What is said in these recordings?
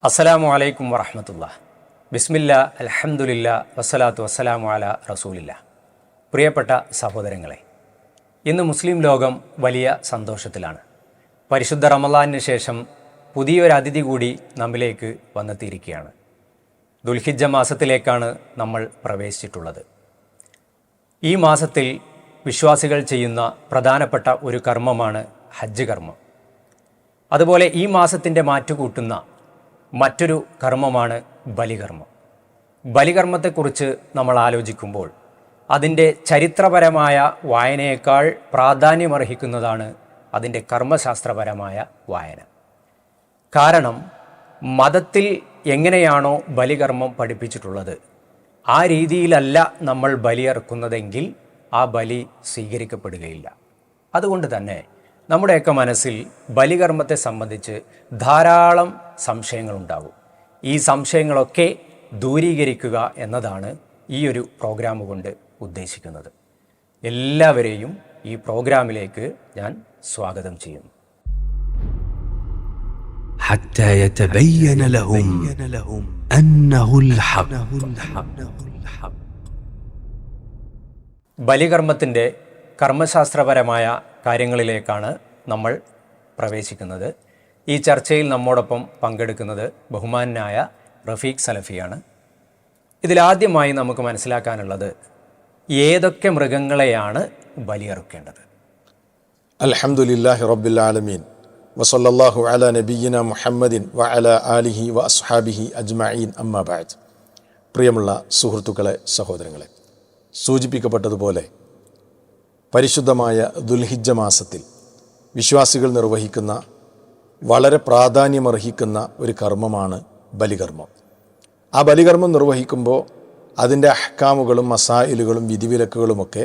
അസ്സലാമു അലൈക്കും വറഹ്മത്തുള്ളാഹി. ബിസ്മില്ലാ അൽഹംദുലില്ലാ വസ്സലാത്തു വസ്സലാമു അലാ റസൂലില്ലാ. പ്രിയപ്പെട്ട സഹോദരങ്ങളെ, ഇന്ന് മുസ്ലിം ലോകം വലിയ സന്തോഷത്തിലാണ്. പരിശുദ്ധ റമളാനിന് ശേഷം പുതിയൊരു അതിഥി കൂടി നമ്മിലേക്ക് വന്നെത്തിയിരിക്കുകയാണ്. ദുൽഹിജ്ജ മാസത്തിലേക്കാണ് നമ്മൾ പ്രവേശിച്ചിട്ടുള്ളത്. ഈ മാസത്തിൽ വിശ്വാസികൾ ചെയ്യുന്ന പ്രധാനപ്പെട്ട ഒരു കർമ്മമാണ് ഹജ്ജ് കർമ്മം. അതുപോലെ ഈ മാസത്തിൻ്റെ മാറ്റുകൂട്ടുന്ന മറ്റൊരു കർമ്മമാണ് ബലികർമ്മം. ബലികർമ്മത്തെക്കുറിച്ച് നമ്മൾ ആലോചിക്കുമ്പോൾ അതിൻ്റെ ചരിത്രപരമായ വായനയേക്കാൾ പ്രാധാന്യമർഹിക്കുന്നതാണ് അതിൻ്റെ കർമ്മശാസ്ത്രപരമായ വായന. കാരണം മതത്തിൽ എങ്ങനെയാണോ ബലികർമ്മം പഠിപ്പിച്ചിട്ടുള്ളത് ആ രീതിയിലല്ല നമ്മൾ ബലിയറുക്കുന്നതെങ്കിൽ ആ ബലി സ്വീകരിക്കപ്പെടുകയില്ല. അതുകൊണ്ട് തന്നെ നമ്മുടെയൊക്കെ മനസ്സിൽ ബലികർമ്മത്തെ സംബന്ധിച്ച് ധാരാളം സംശയങ്ങളുണ്ടാകും. ഈ സംശയങ്ങളൊക്കെ ദൂരീകരിക്കുക എന്നതാണ് ഈ ഒരു പ്രോഗ്രാം കൊണ്ട് ഉദ്ദേശിക്കുന്നത്. എല്ലാവരെയും ഈ പ്രോഗ്രാമിലേക്ക് ഞാൻ സ്വാഗതം ചെയ്യുന്നു. حتى يتبين لهم أنه الحق. ബലികർമ്മത്തിൻ്റെ കർമ്മശാസ്ത്രപരമായ കാര്യങ്ങളിലേക്കാണ് നമ്മൾ പ്രവേശിക്കുന്നത്. ഈ ചർച്ചയിൽ നമ്മോടൊപ്പം പങ്കെടുക്കുന്നത് ബഹുമാനായ റഫീഖ് സലഫിയാണ്. ഇതിലാദ്യമായി നമുക്ക് മനസ്സിലാക്കാനുള്ളത് ഏതൊക്കെ മൃഗങ്ങളെയാണ് ബലിയറുക്കേണ്ടത്. അൽഹംദുലില്ലാഹി റബ്ബിൽ ആലമീൻ വസല്ലല്ലാഹു അലാ നബിയ്യിന മുഹമ്മദിൻ വഅലാ ആലിഹി വഅസ്ഹാബിഹി അജ്മഈൻ. അമ്മാ ബഅദ്. പ്രിയമുള്ള സുഹൃത്തുക്കളെ, സഹോദരങ്ങളെ, സൂചിപ്പിക്കപ്പെട്ടതുപോലെ പരിശുദ്ധമായ ദുൽഹിജ്ജ മാസത്തിൽ വിശ്വാസികൾ നിർവഹിക്കുന്ന വളരെ പ്രാധാന്യമർഹിക്കുന്ന ഒരു കർമ്മമാണ് ബലികർമ്മം. ആ ബലികർമ്മം നിർവഹിക്കുമ്പോൾ അതിൻ്റെ അഹ്കാമുകളും മസായിലുകളും വിധിവിലക്കുകളുമൊക്കെ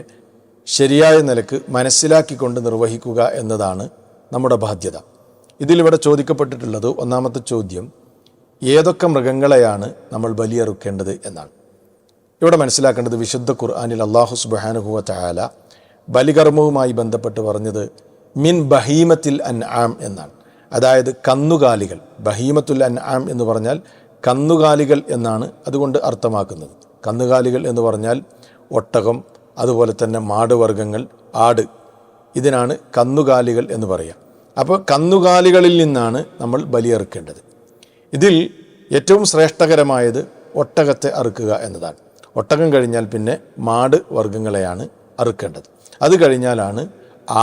ശരിയായ നിലക്ക് മനസ്സിലാക്കിക്കൊണ്ട് നിർവഹിക്കുക എന്നതാണ് നമ്മുടെ ബാധ്യത. ഇതിലിവിടെ ചോദിക്കപ്പെട്ടിട്ടുള്ളത് ഒന്നാമത്തെ ചോദ്യം, ഏതൊക്കെ മൃഗങ്ങളെയാണ് നമ്മൾ ബലിയറുക്കേണ്ടത് എന്നാണ്. ഇവിടെ മനസ്സിലാക്കേണ്ടത് വിശുദ്ധ ഖുർആനിൽ അല്ലാഹു സുബ്ഹാനഹു വ തആല ബലികർമ്മവുമായി ബന്ധപ്പെട്ട് പറഞ്ഞത് മിൻ ബഹീമത്തിൽ അൻആം എന്നാണ്. അതായത് കന്നുകാലികൾ. ബഹീമത്തുൽ അൻആം എന്ന് പറഞ്ഞാൽ കന്നുകാലികൾ എന്നാണ് അതുകൊണ്ട് അർത്ഥമാക്കുന്നത്. കന്നുകാലികൾ എന്ന് പറഞ്ഞാൽ ഒട്ടകം, അതുപോലെ തന്നെ മാടുവർഗ്ഗങ്ങൾ, ആട്, ഇതിനാണ് കന്നുകാലികൾ എന്ന് പറയുക. അപ്പോൾ കന്നുകാലികളിൽ നിന്നാണ് നമ്മൾ ബലിയറുക്കേണ്ടത്. ഇതിൽ ഏറ്റവും ശ്രേഷ്ഠകരമായത് ഒട്ടകത്തെ അറുക്കുക എന്നതാണ്. ഒട്ടകം കഴിഞ്ഞാൽ പിന്നെ മാട് വർഗ്ഗങ്ങളെയാണ് അറുക്കേണ്ടത്. അത് കഴിഞ്ഞാലാണ്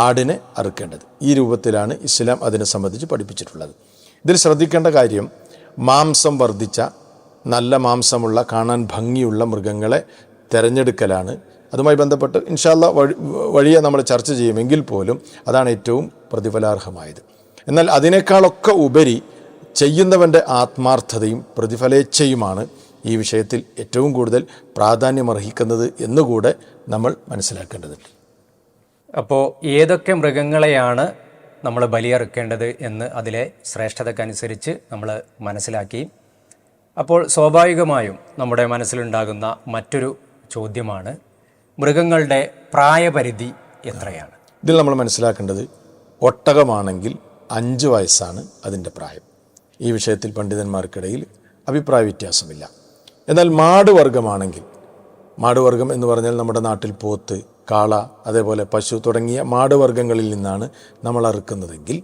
ആടിനെ അറുക്കേണ്ടത്. ഈ രൂപത്തിലാണ് ഇസ്ലാം അതിനെ സംബന്ധിച്ച് പഠിപ്പിച്ചിട്ടുള്ളത്. ഇതിൽ ശ്രദ്ധിക്കേണ്ട കാര്യം, മാംസം വർദ്ധിച്ച നല്ല മാംസമുള്ള കാണാൻ ഭംഗിയുള്ള മൃഗങ്ങളെ തിരഞ്ഞെടുക്കലാണ്. അതുമായി ബന്ധപ്പെട്ട് ഇൻഷാ അല്ലാ വഴിയെ നമ്മൾ ചർച്ച ചെയ്യുമെങ്കിൽ പോലും അതാണ് ഏറ്റവും പ്രതിഫലാർഹമായത്. എന്നാൽ അതിനേക്കാളൊക്കെ ഉപരി ചെയ്യുന്നവൻ്റെ ആത്മാർത്ഥതയും പ്രതിഫലേച്ഛയുമാണ് ഈ വിഷയത്തിൽ ഏറ്റവും കൂടുതൽ പ്രാധാന്യമർഹിക്കുന്നത് എന്നുകൂടെ നമ്മൾ മനസ്സിലാക്കേണ്ടതുണ്ട്. അപ്പോൾ ഏതൊക്കെ മൃഗങ്ങളെയാണ് നമ്മൾ ബലിയറുക്കേണ്ടത് എന്ന് അതിലെ ശ്രേഷ്ഠതക്കനുസരിച്ച് നമ്മൾ മനസ്സിലാക്കി. അപ്പോൾ സ്വാഭാവികമായും നമ്മുടെ മനസ്സിലുണ്ടാകുന്ന മറ്റൊരു ചോദ്യമാണ്, മൃഗങ്ങളുടെ പ്രായപരിധി എത്രയാണ്? ഇതിൽ നമ്മൾ മനസ്സിലാക്കേണ്ടത്, ഒട്ടകമാണെങ്കിൽ 5 വയസ്സാണ് അതിൻ്റെ പ്രായം. ഈ വിഷയത്തിൽ പണ്ഡിതന്മാർക്കിടയിൽ അഭിപ്രായ വ്യത്യാസമില്ല. എന്നാൽ മാടുവർഗ്ഗമാണെങ്കിൽ, മാടുവർഗ്ഗം എന്ന് പറഞ്ഞാൽ നമ്മുടെ നാട്ടിൽ പോത്ത്, കാള, അതേപോലെ പശു തുടങ്ങിയ മാടുവർഗ്ഗങ്ങളിൽ നിന്നാണ് നമ്മൾ അറുക്കുന്നതെങ്കിൽ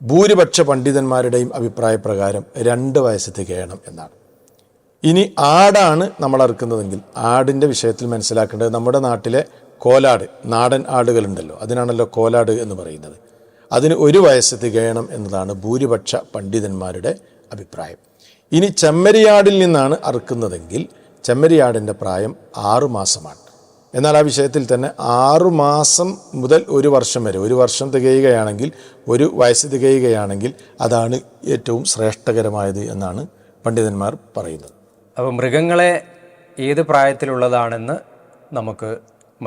ഭൂരിപക്ഷ പണ്ഡിതന്മാരുടെയും അഭിപ്രായ പ്രകാരം 2 വയസ്സ് തികയണം എന്നാണ്. ഇനി ആടാണ് നമ്മൾ അറുക്കുന്നതെങ്കിൽ ആടിൻ്റെ വിഷയത്തിൽ മനസ്സിലാക്കേണ്ടത്, നമ്മുടെ നാട്ടിലെ കോലാട്, നാടൻ ആടുകളുണ്ടല്ലോ, അതിനാണല്ലോ കോലാട് എന്ന് പറയുന്നത്, അതിന് 1 വയസ്സ് തികയണം എന്നതാണ് ഭൂരിപക്ഷ പണ്ഡിതന്മാരുടെ അഭിപ്രായം. ഇനി ചെമ്മരിയാടിൽ നിന്നാണ് അറുക്കുന്നതെങ്കിൽ ചെമ്മരിയാടിൻ്റെ പ്രായം 6 മാസമാണ്. എന്നാൽ ആ വിഷയത്തിൽ തന്നെ 6 മാസം മുതൽ 1 വർഷം വരെ, 1 വർഷം തികയുകയാണെങ്കിൽ, 1 വയസ്സ് തികയുകയാണെങ്കിൽ അതാണ് ഏറ്റവും ശ്രേഷ്ഠകരമായത് എന്നാണ് പണ്ഡിതന്മാർ പറയുന്നത്. അപ്പോൾ മൃഗങ്ങളെ ഏത് പ്രായത്തിലുള്ളതാണെന്ന് നമുക്ക്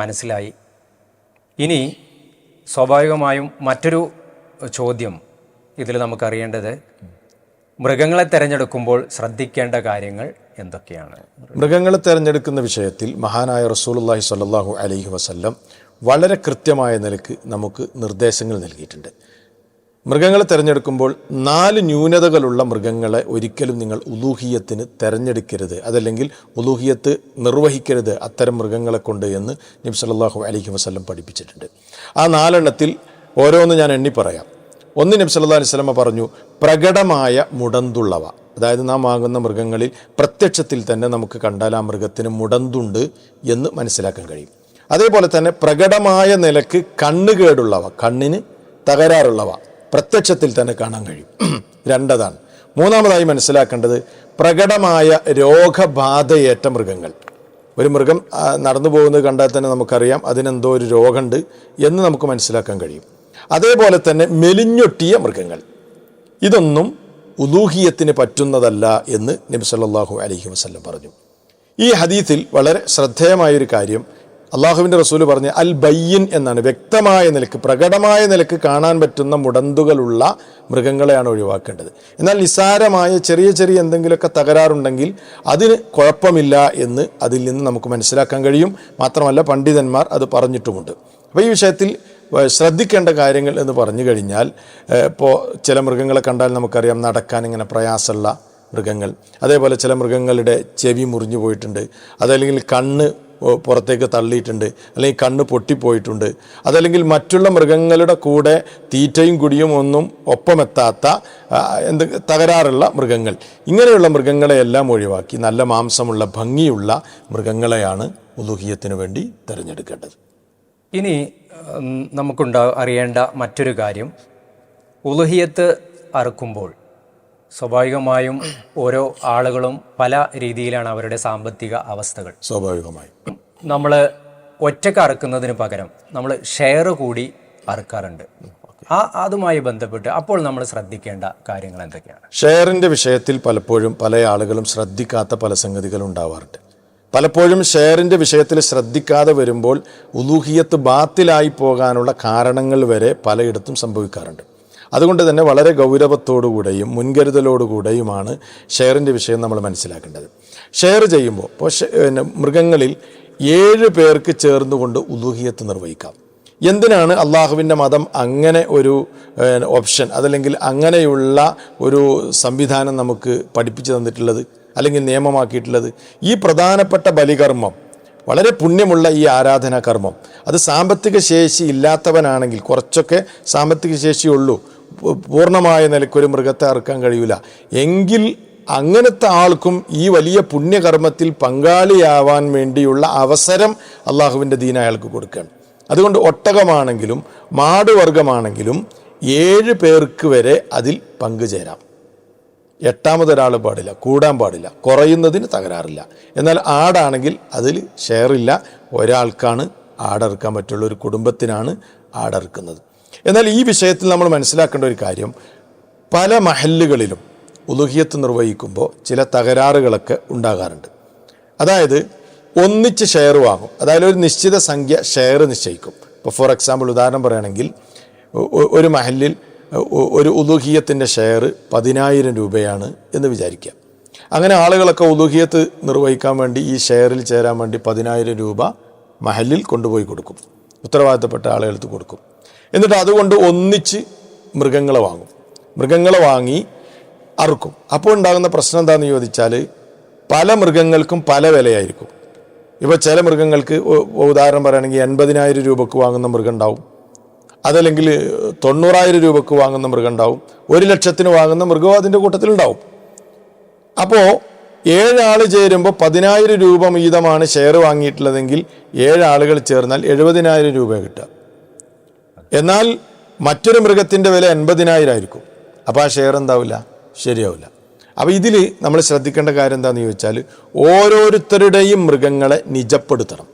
മനസ്സിലായി. ഇനി സ്വാഭാവികമായും മറ്റൊരു ചോദ്യം ഇതിൽ നമുക്കറിയേണ്ടത്, മൃഗങ്ങളെ തിരഞ്ഞെടുക്കുമ്പോൾ ശ്രദ്ധിക്കേണ്ട കാര്യങ്ങൾ എന്തൊക്കെയാണ്? മൃഗങ്ങളെ തിരഞ്ഞെടുക്കുന്ന വിഷയത്തിൽ മഹാനായ റസൂലുള്ളാഹി സ്വല്ലല്ലാഹു അലൈഹി വസല്ലം വളരെ കൃത്യമായ നിലക്ക് നമുക്ക് നിർദ്ദേശങ്ങൾ നൽകിയിട്ടുണ്ട്. മൃഗങ്ങളെ തിരഞ്ഞെടുക്കുമ്പോൾ 4 ന്യൂനതകളുള്ള മൃഗങ്ങളെ ഒരിക്കലും നിങ്ങൾ ഉലൂഹിയത്തിന് തിരഞ്ഞെടുക്കരുത്, അതല്ലെങ്കിൽ ഉലൂഹിയത്ത് നിർവഹിക്കരുത് അത്തരം മൃഗങ്ങളെ കൊണ്ട് എന്ന് നബി സല്ലല്ലാഹു അലൈഹി വസല്ലം പഠിപ്പിച്ചിട്ടുണ്ട്. ആ 4 എണ്ണത്തിൽ ഓരോന്ന് ഞാൻ എണ്ണി പറയാം. ഒന്ന്, നബി സല്ലല്ലാഹു അലൈഹി വസല്ലം പറഞ്ഞു, പ്രകടമായ മുടന്തുള്ളവ. അതായത് നാം വാങ്ങുന്ന മൃഗങ്ങളിൽ പ്രത്യക്ഷത്തിൽ തന്നെ നമുക്ക് കണ്ടാൽ ആ മൃഗത്തിന് മുടന്തുണ്ട് എന്ന് മനസ്സിലാക്കാൻ കഴിയും. അതേപോലെ തന്നെ പ്രകടമായ നിലക്ക് കണ്ണുകേടുള്ളവ, കണ്ണിന് തകരാറുള്ളവ പ്രത്യക്ഷത്തിൽ തന്നെ കാണാൻ കഴിയും. 2 അതാണ്. 3-മതായി മനസ്സിലാക്കേണ്ടത് പ്രകടമായ രോഗബാധയേറ്റ മൃഗങ്ങൾ. ഒരു മൃഗം നടന്നു പോകുന്നത് കണ്ടാൽ തന്നെ നമുക്കറിയാം അതിനെന്തോ ഒരു രോഗമുണ്ട് എന്ന് നമുക്ക് മനസ്സിലാക്കാൻ കഴിയും. അതേപോലെ തന്നെ മെലിഞ്ഞൊട്ടിയ മൃഗങ്ങൾ, ഇതൊന്നും ഉലൂഹിയത്തിന് പറ്റുന്നതല്ല എന്ന് നബി സല്ലല്ലാഹു അലൈഹി വസല്ലം പറഞ്ഞു. ഈ ഹദീസിൽ വളരെ ശ്രദ്ധേയമായൊരു കാര്യം അള്ളാഹുവിൻ്റെ റസൂൽ പറഞ്ഞ അൽ ബയ്യിൻ എന്നാണ്. വ്യക്തമായ നിലക്ക്, പ്രകടമായ നിലക്ക് കാണാൻ പറ്റുന്ന മുടന്തുകളുള്ള മൃഗങ്ങളെയാണ് ഒഴിവാക്കേണ്ടത്. എന്നാൽ നിസ്സാരമായ ചെറിയ ചെറിയ എന്തെങ്കിലുമൊക്കെ തകരാറുണ്ടെങ്കിൽ അതിന് കുഴപ്പമില്ല എന്ന് അതിൽ നിന്ന് നമുക്ക് മനസ്സിലാക്കാൻ കഴിയും. മാത്രമല്ല പണ്ഡിതന്മാർ അത് പറഞ്ഞിട്ടുമുണ്ട്. അപ്പോൾ ഈ വിഷയത്തിൽ ശ്രദ്ധിക്കേണ്ട കാര്യങ്ങൾ എന്ന് പറഞ്ഞു കഴിഞ്ഞാൽ, ഇപ്പോൾ ചില മൃഗങ്ങളെ കണ്ടാൽ നമുക്കറിയാം നടക്കാൻ ഇങ്ങനെ പ്രയാസമുള്ള മൃഗങ്ങൾ, അതേപോലെ ചില മൃഗങ്ങളുടെ ചെവി മുറിഞ്ഞു പോയിട്ടുണ്ട്, അതല്ലെങ്കിൽ കണ്ണ് പുറത്തേക്ക് തള്ളിയിട്ടുണ്ട്, അല്ലെങ്കിൽ കണ്ണ് പൊട്ടിപ്പോയിട്ടുണ്ട്, അതല്ലെങ്കിൽ മൃഗങ്ങളുടെ കൂടെ തീറ്റയും കുടിയും ഒന്നും ഒപ്പമെത്താത്ത തകരാറുള്ള മൃഗങ്ങൾ. ഇങ്ങനെയുള്ള മൃഗങ്ങളെയെല്ലാം ഒഴിവാക്കി നല്ല മാംസമുള്ള ഭംഗിയുള്ള മൃഗങ്ങളെയാണ് ഉലൂഹിയത്തിന് വേണ്ടി തിരഞ്ഞെടുക്കേണ്ടത്. ഇനി അറിയേണ്ട മറ്റൊരു കാര്യം, ഉളുഹിയത്ത് അറുക്കുമ്പോൾ സ്വാഭാവികമായും ഓരോ ആളുകളും പല രീതിയിലാണ് അവരുടെ സാമ്പത്തിക അവസ്ഥകൾ. സ്വാഭാവികമായും നമ്മൾ ഒറ്റക്ക് അറുക്കുന്നതിന് പകരം നമ്മൾ ഷെയർ കൂടി അറുക്കാറുണ്ട്. അതുമായി ബന്ധപ്പെട്ട് അപ്പോൾ നമ്മൾ ശ്രദ്ധിക്കേണ്ട കാര്യങ്ങൾ എന്തൊക്കെയാണ്? ഷെയറിൻ്റെ വിഷയത്തിൽ പലപ്പോഴും പല ആളുകളും ശ്രദ്ധിക്കാത്ത പല സംഗതികളും ഉണ്ടാവാറുണ്ട്. പലപ്പോഴും ഷെയറിൻ്റെ വിഷയത്തിൽ ശ്രദ്ധിക്കാതെ വരുമ്പോൾ ഉലൂഹിയത്ത് ബാത്തിലായി പോകാനുള്ള കാരണങ്ങൾ വരെ പലയിടത്തും സംഭവിക്കാറുണ്ട്. അതുകൊണ്ട് തന്നെ വളരെ ഗൗരവത്തോടുകൂടെയും മുൻകരുതലോടുകൂടെയുമാണ് ഷെയറിൻ്റെ വിഷയം നമ്മൾ മനസ്സിലാക്കേണ്ടത്. ഷെയർ ചെയ്യുമ്പോൾ ഇപ്പോൾ മൃഗങ്ങളിൽ 7 പേർക്ക് ചേർന്നുകൊണ്ട് ഉലൂഹിയത്ത് നിർവഹിക്കാം. എന്തിനാണ് അള്ളാഹുവിൻ്റെ മതം അങ്ങനെ ഒരു ഓപ്ഷൻ, അതല്ലെങ്കിൽ അങ്ങനെയുള്ള ഒരു സംവിധാനം നമുക്ക് പഠിപ്പിച്ചു തന്നിട്ടുള്ളത്, അല്ലെങ്കിൽ നിയമമാക്കിയിട്ടുള്ളത്? ഈ പ്രധാനപ്പെട്ട ബലികർമ്മം, വളരെ പുണ്യമുള്ള ഈ ആരാധനാ കർമ്മം, അത് സാമ്പത്തിക ശേഷി ഇല്ലാത്തവനാണെങ്കിൽ, കുറച്ചൊക്കെ സാമ്പത്തിക ശേഷിയുള്ളൂ, പൂർണ്ണമായ നിലയ്ക്കൊരു മൃഗത്തെ അറുക്കാൻ കഴിയില്ല എങ്കിൽ അങ്ങനത്തെ ആൾക്കും ഈ വലിയ പുണ്യകർമ്മത്തിൽ പങ്കാളിയാവാൻ വേണ്ടിയുള്ള അവസരം അള്ളാഹുവിൻ്റെ ദീൻ അയാൾക്ക് കൊടുക്കുകയാണ്. അതുകൊണ്ട് ഒട്ടകമാണെങ്കിലും മാടുവർഗമാണെങ്കിലും 7 പേർക്ക് വരെ അതിൽ പങ്കുചേരാം. 8ാമതൊരാൾ പാടില്ല, കൂടാൻ പാടില്ല, കുറയുന്നതിന് തകരാറില്ല. എന്നാൽ ആടാണെങ്കിൽ അതിൽ ഷെയറില്ല, ഒരാൾക്കാണ് ആടറുക്കാൻ പറ്റുള്ള, ഒരു കുടുംബത്തിനാണ് ആടറുക്കുന്നത്. എന്നാൽ ഈ വിഷയത്തിൽ നമ്മൾ മനസ്സിലാക്കേണ്ട ഒരു കാര്യം, പല മഹല്ലുകളിലും ഉലൂഹിയത്ത് നിർവഹിക്കുമ്പോൾ ചില തകരാറുകളൊക്കെ ഉണ്ടാകാറുണ്ട്. അതായത് ഒന്നിച്ച് ഷെയർ വാങ്ങും, അതായത് ഒരു നിശ്ചിത സംഖ്യ ഷെയർ നിശ്ചയിക്കും. ഇപ്പോൾ ഫോർ എക്സാമ്പിൾ ഉദാഹരണം പറയുകയാണെങ്കിൽ, ഒരു മഹല്ലിൽ ഒരു ഉലൂഹിയത്തിൻ്റെ ഷെയർ 10,000 രൂപയാണ് എന്ന് വിചാരിക്കുക. അങ്ങനെ ആളുകളൊക്കെ ഉലൂഹിയത്ത് നിർവഹിക്കാൻ വേണ്ടി ഈ ഷെയറിൽ ചേരാൻ വേണ്ടി 10,000 രൂപ മഹല്ലിൽ കൊണ്ടുപോയി കൊടുക്കും, ഉത്തരവാദിത്തപ്പെട്ട ആളുകൾക്ക് കൊടുക്കും. എന്നിട്ട് അതുകൊണ്ട് ഒന്നിച്ച് മൃഗങ്ങളെ വാങ്ങും, മൃഗങ്ങളെ വാങ്ങി അറുക്കും. അപ്പോൾ ഉണ്ടാകുന്ന പ്രശ്നം എന്താണെന്ന് ചോദിച്ചാൽ, പല മൃഗങ്ങൾക്കും പല വിലയായിരിക്കും. ഇപ്പോൾ ചില മൃഗങ്ങൾക്ക് ഉദാഹരണം പറയുകയാണെങ്കിൽ 80,000 രൂപക്ക് വാങ്ങുന്ന മൃഗം ഉണ്ടാവും, അതല്ലെങ്കിൽ 90,000 രൂപക്ക് വാങ്ങുന്ന മൃഗം ഉണ്ടാവും, 1,00,000 വാങ്ങുന്ന മൃഗവും അതിൻ്റെ കൂട്ടത്തിലുണ്ടാവും. അപ്പോൾ 7 ആൾ ചേരുമ്പോൾ 10,000 രൂപ വീതമാണ് ഷെയർ വാങ്ങിയിട്ടുള്ളതെങ്കിൽ 7 ആളുകൾ ചേർന്നാൽ 70,000 രൂപ കിട്ടുക. എന്നാൽ മറ്റൊരു മൃഗത്തിൻ്റെ വില 80,000 ആയിരിക്കും. അപ്പോൾ ആ ഷെയർ എന്താവില്ല, ശരിയാവില്ല. അപ്പോൾ ഇതിൽ നമ്മൾ ശ്രദ്ധിക്കേണ്ട കാര്യം എന്താണെന്ന് ചോദിച്ചാൽ, ഓരോരുത്തരുടെയും മൃഗങ്ങളെ നിജപ്പെടുത്തണം.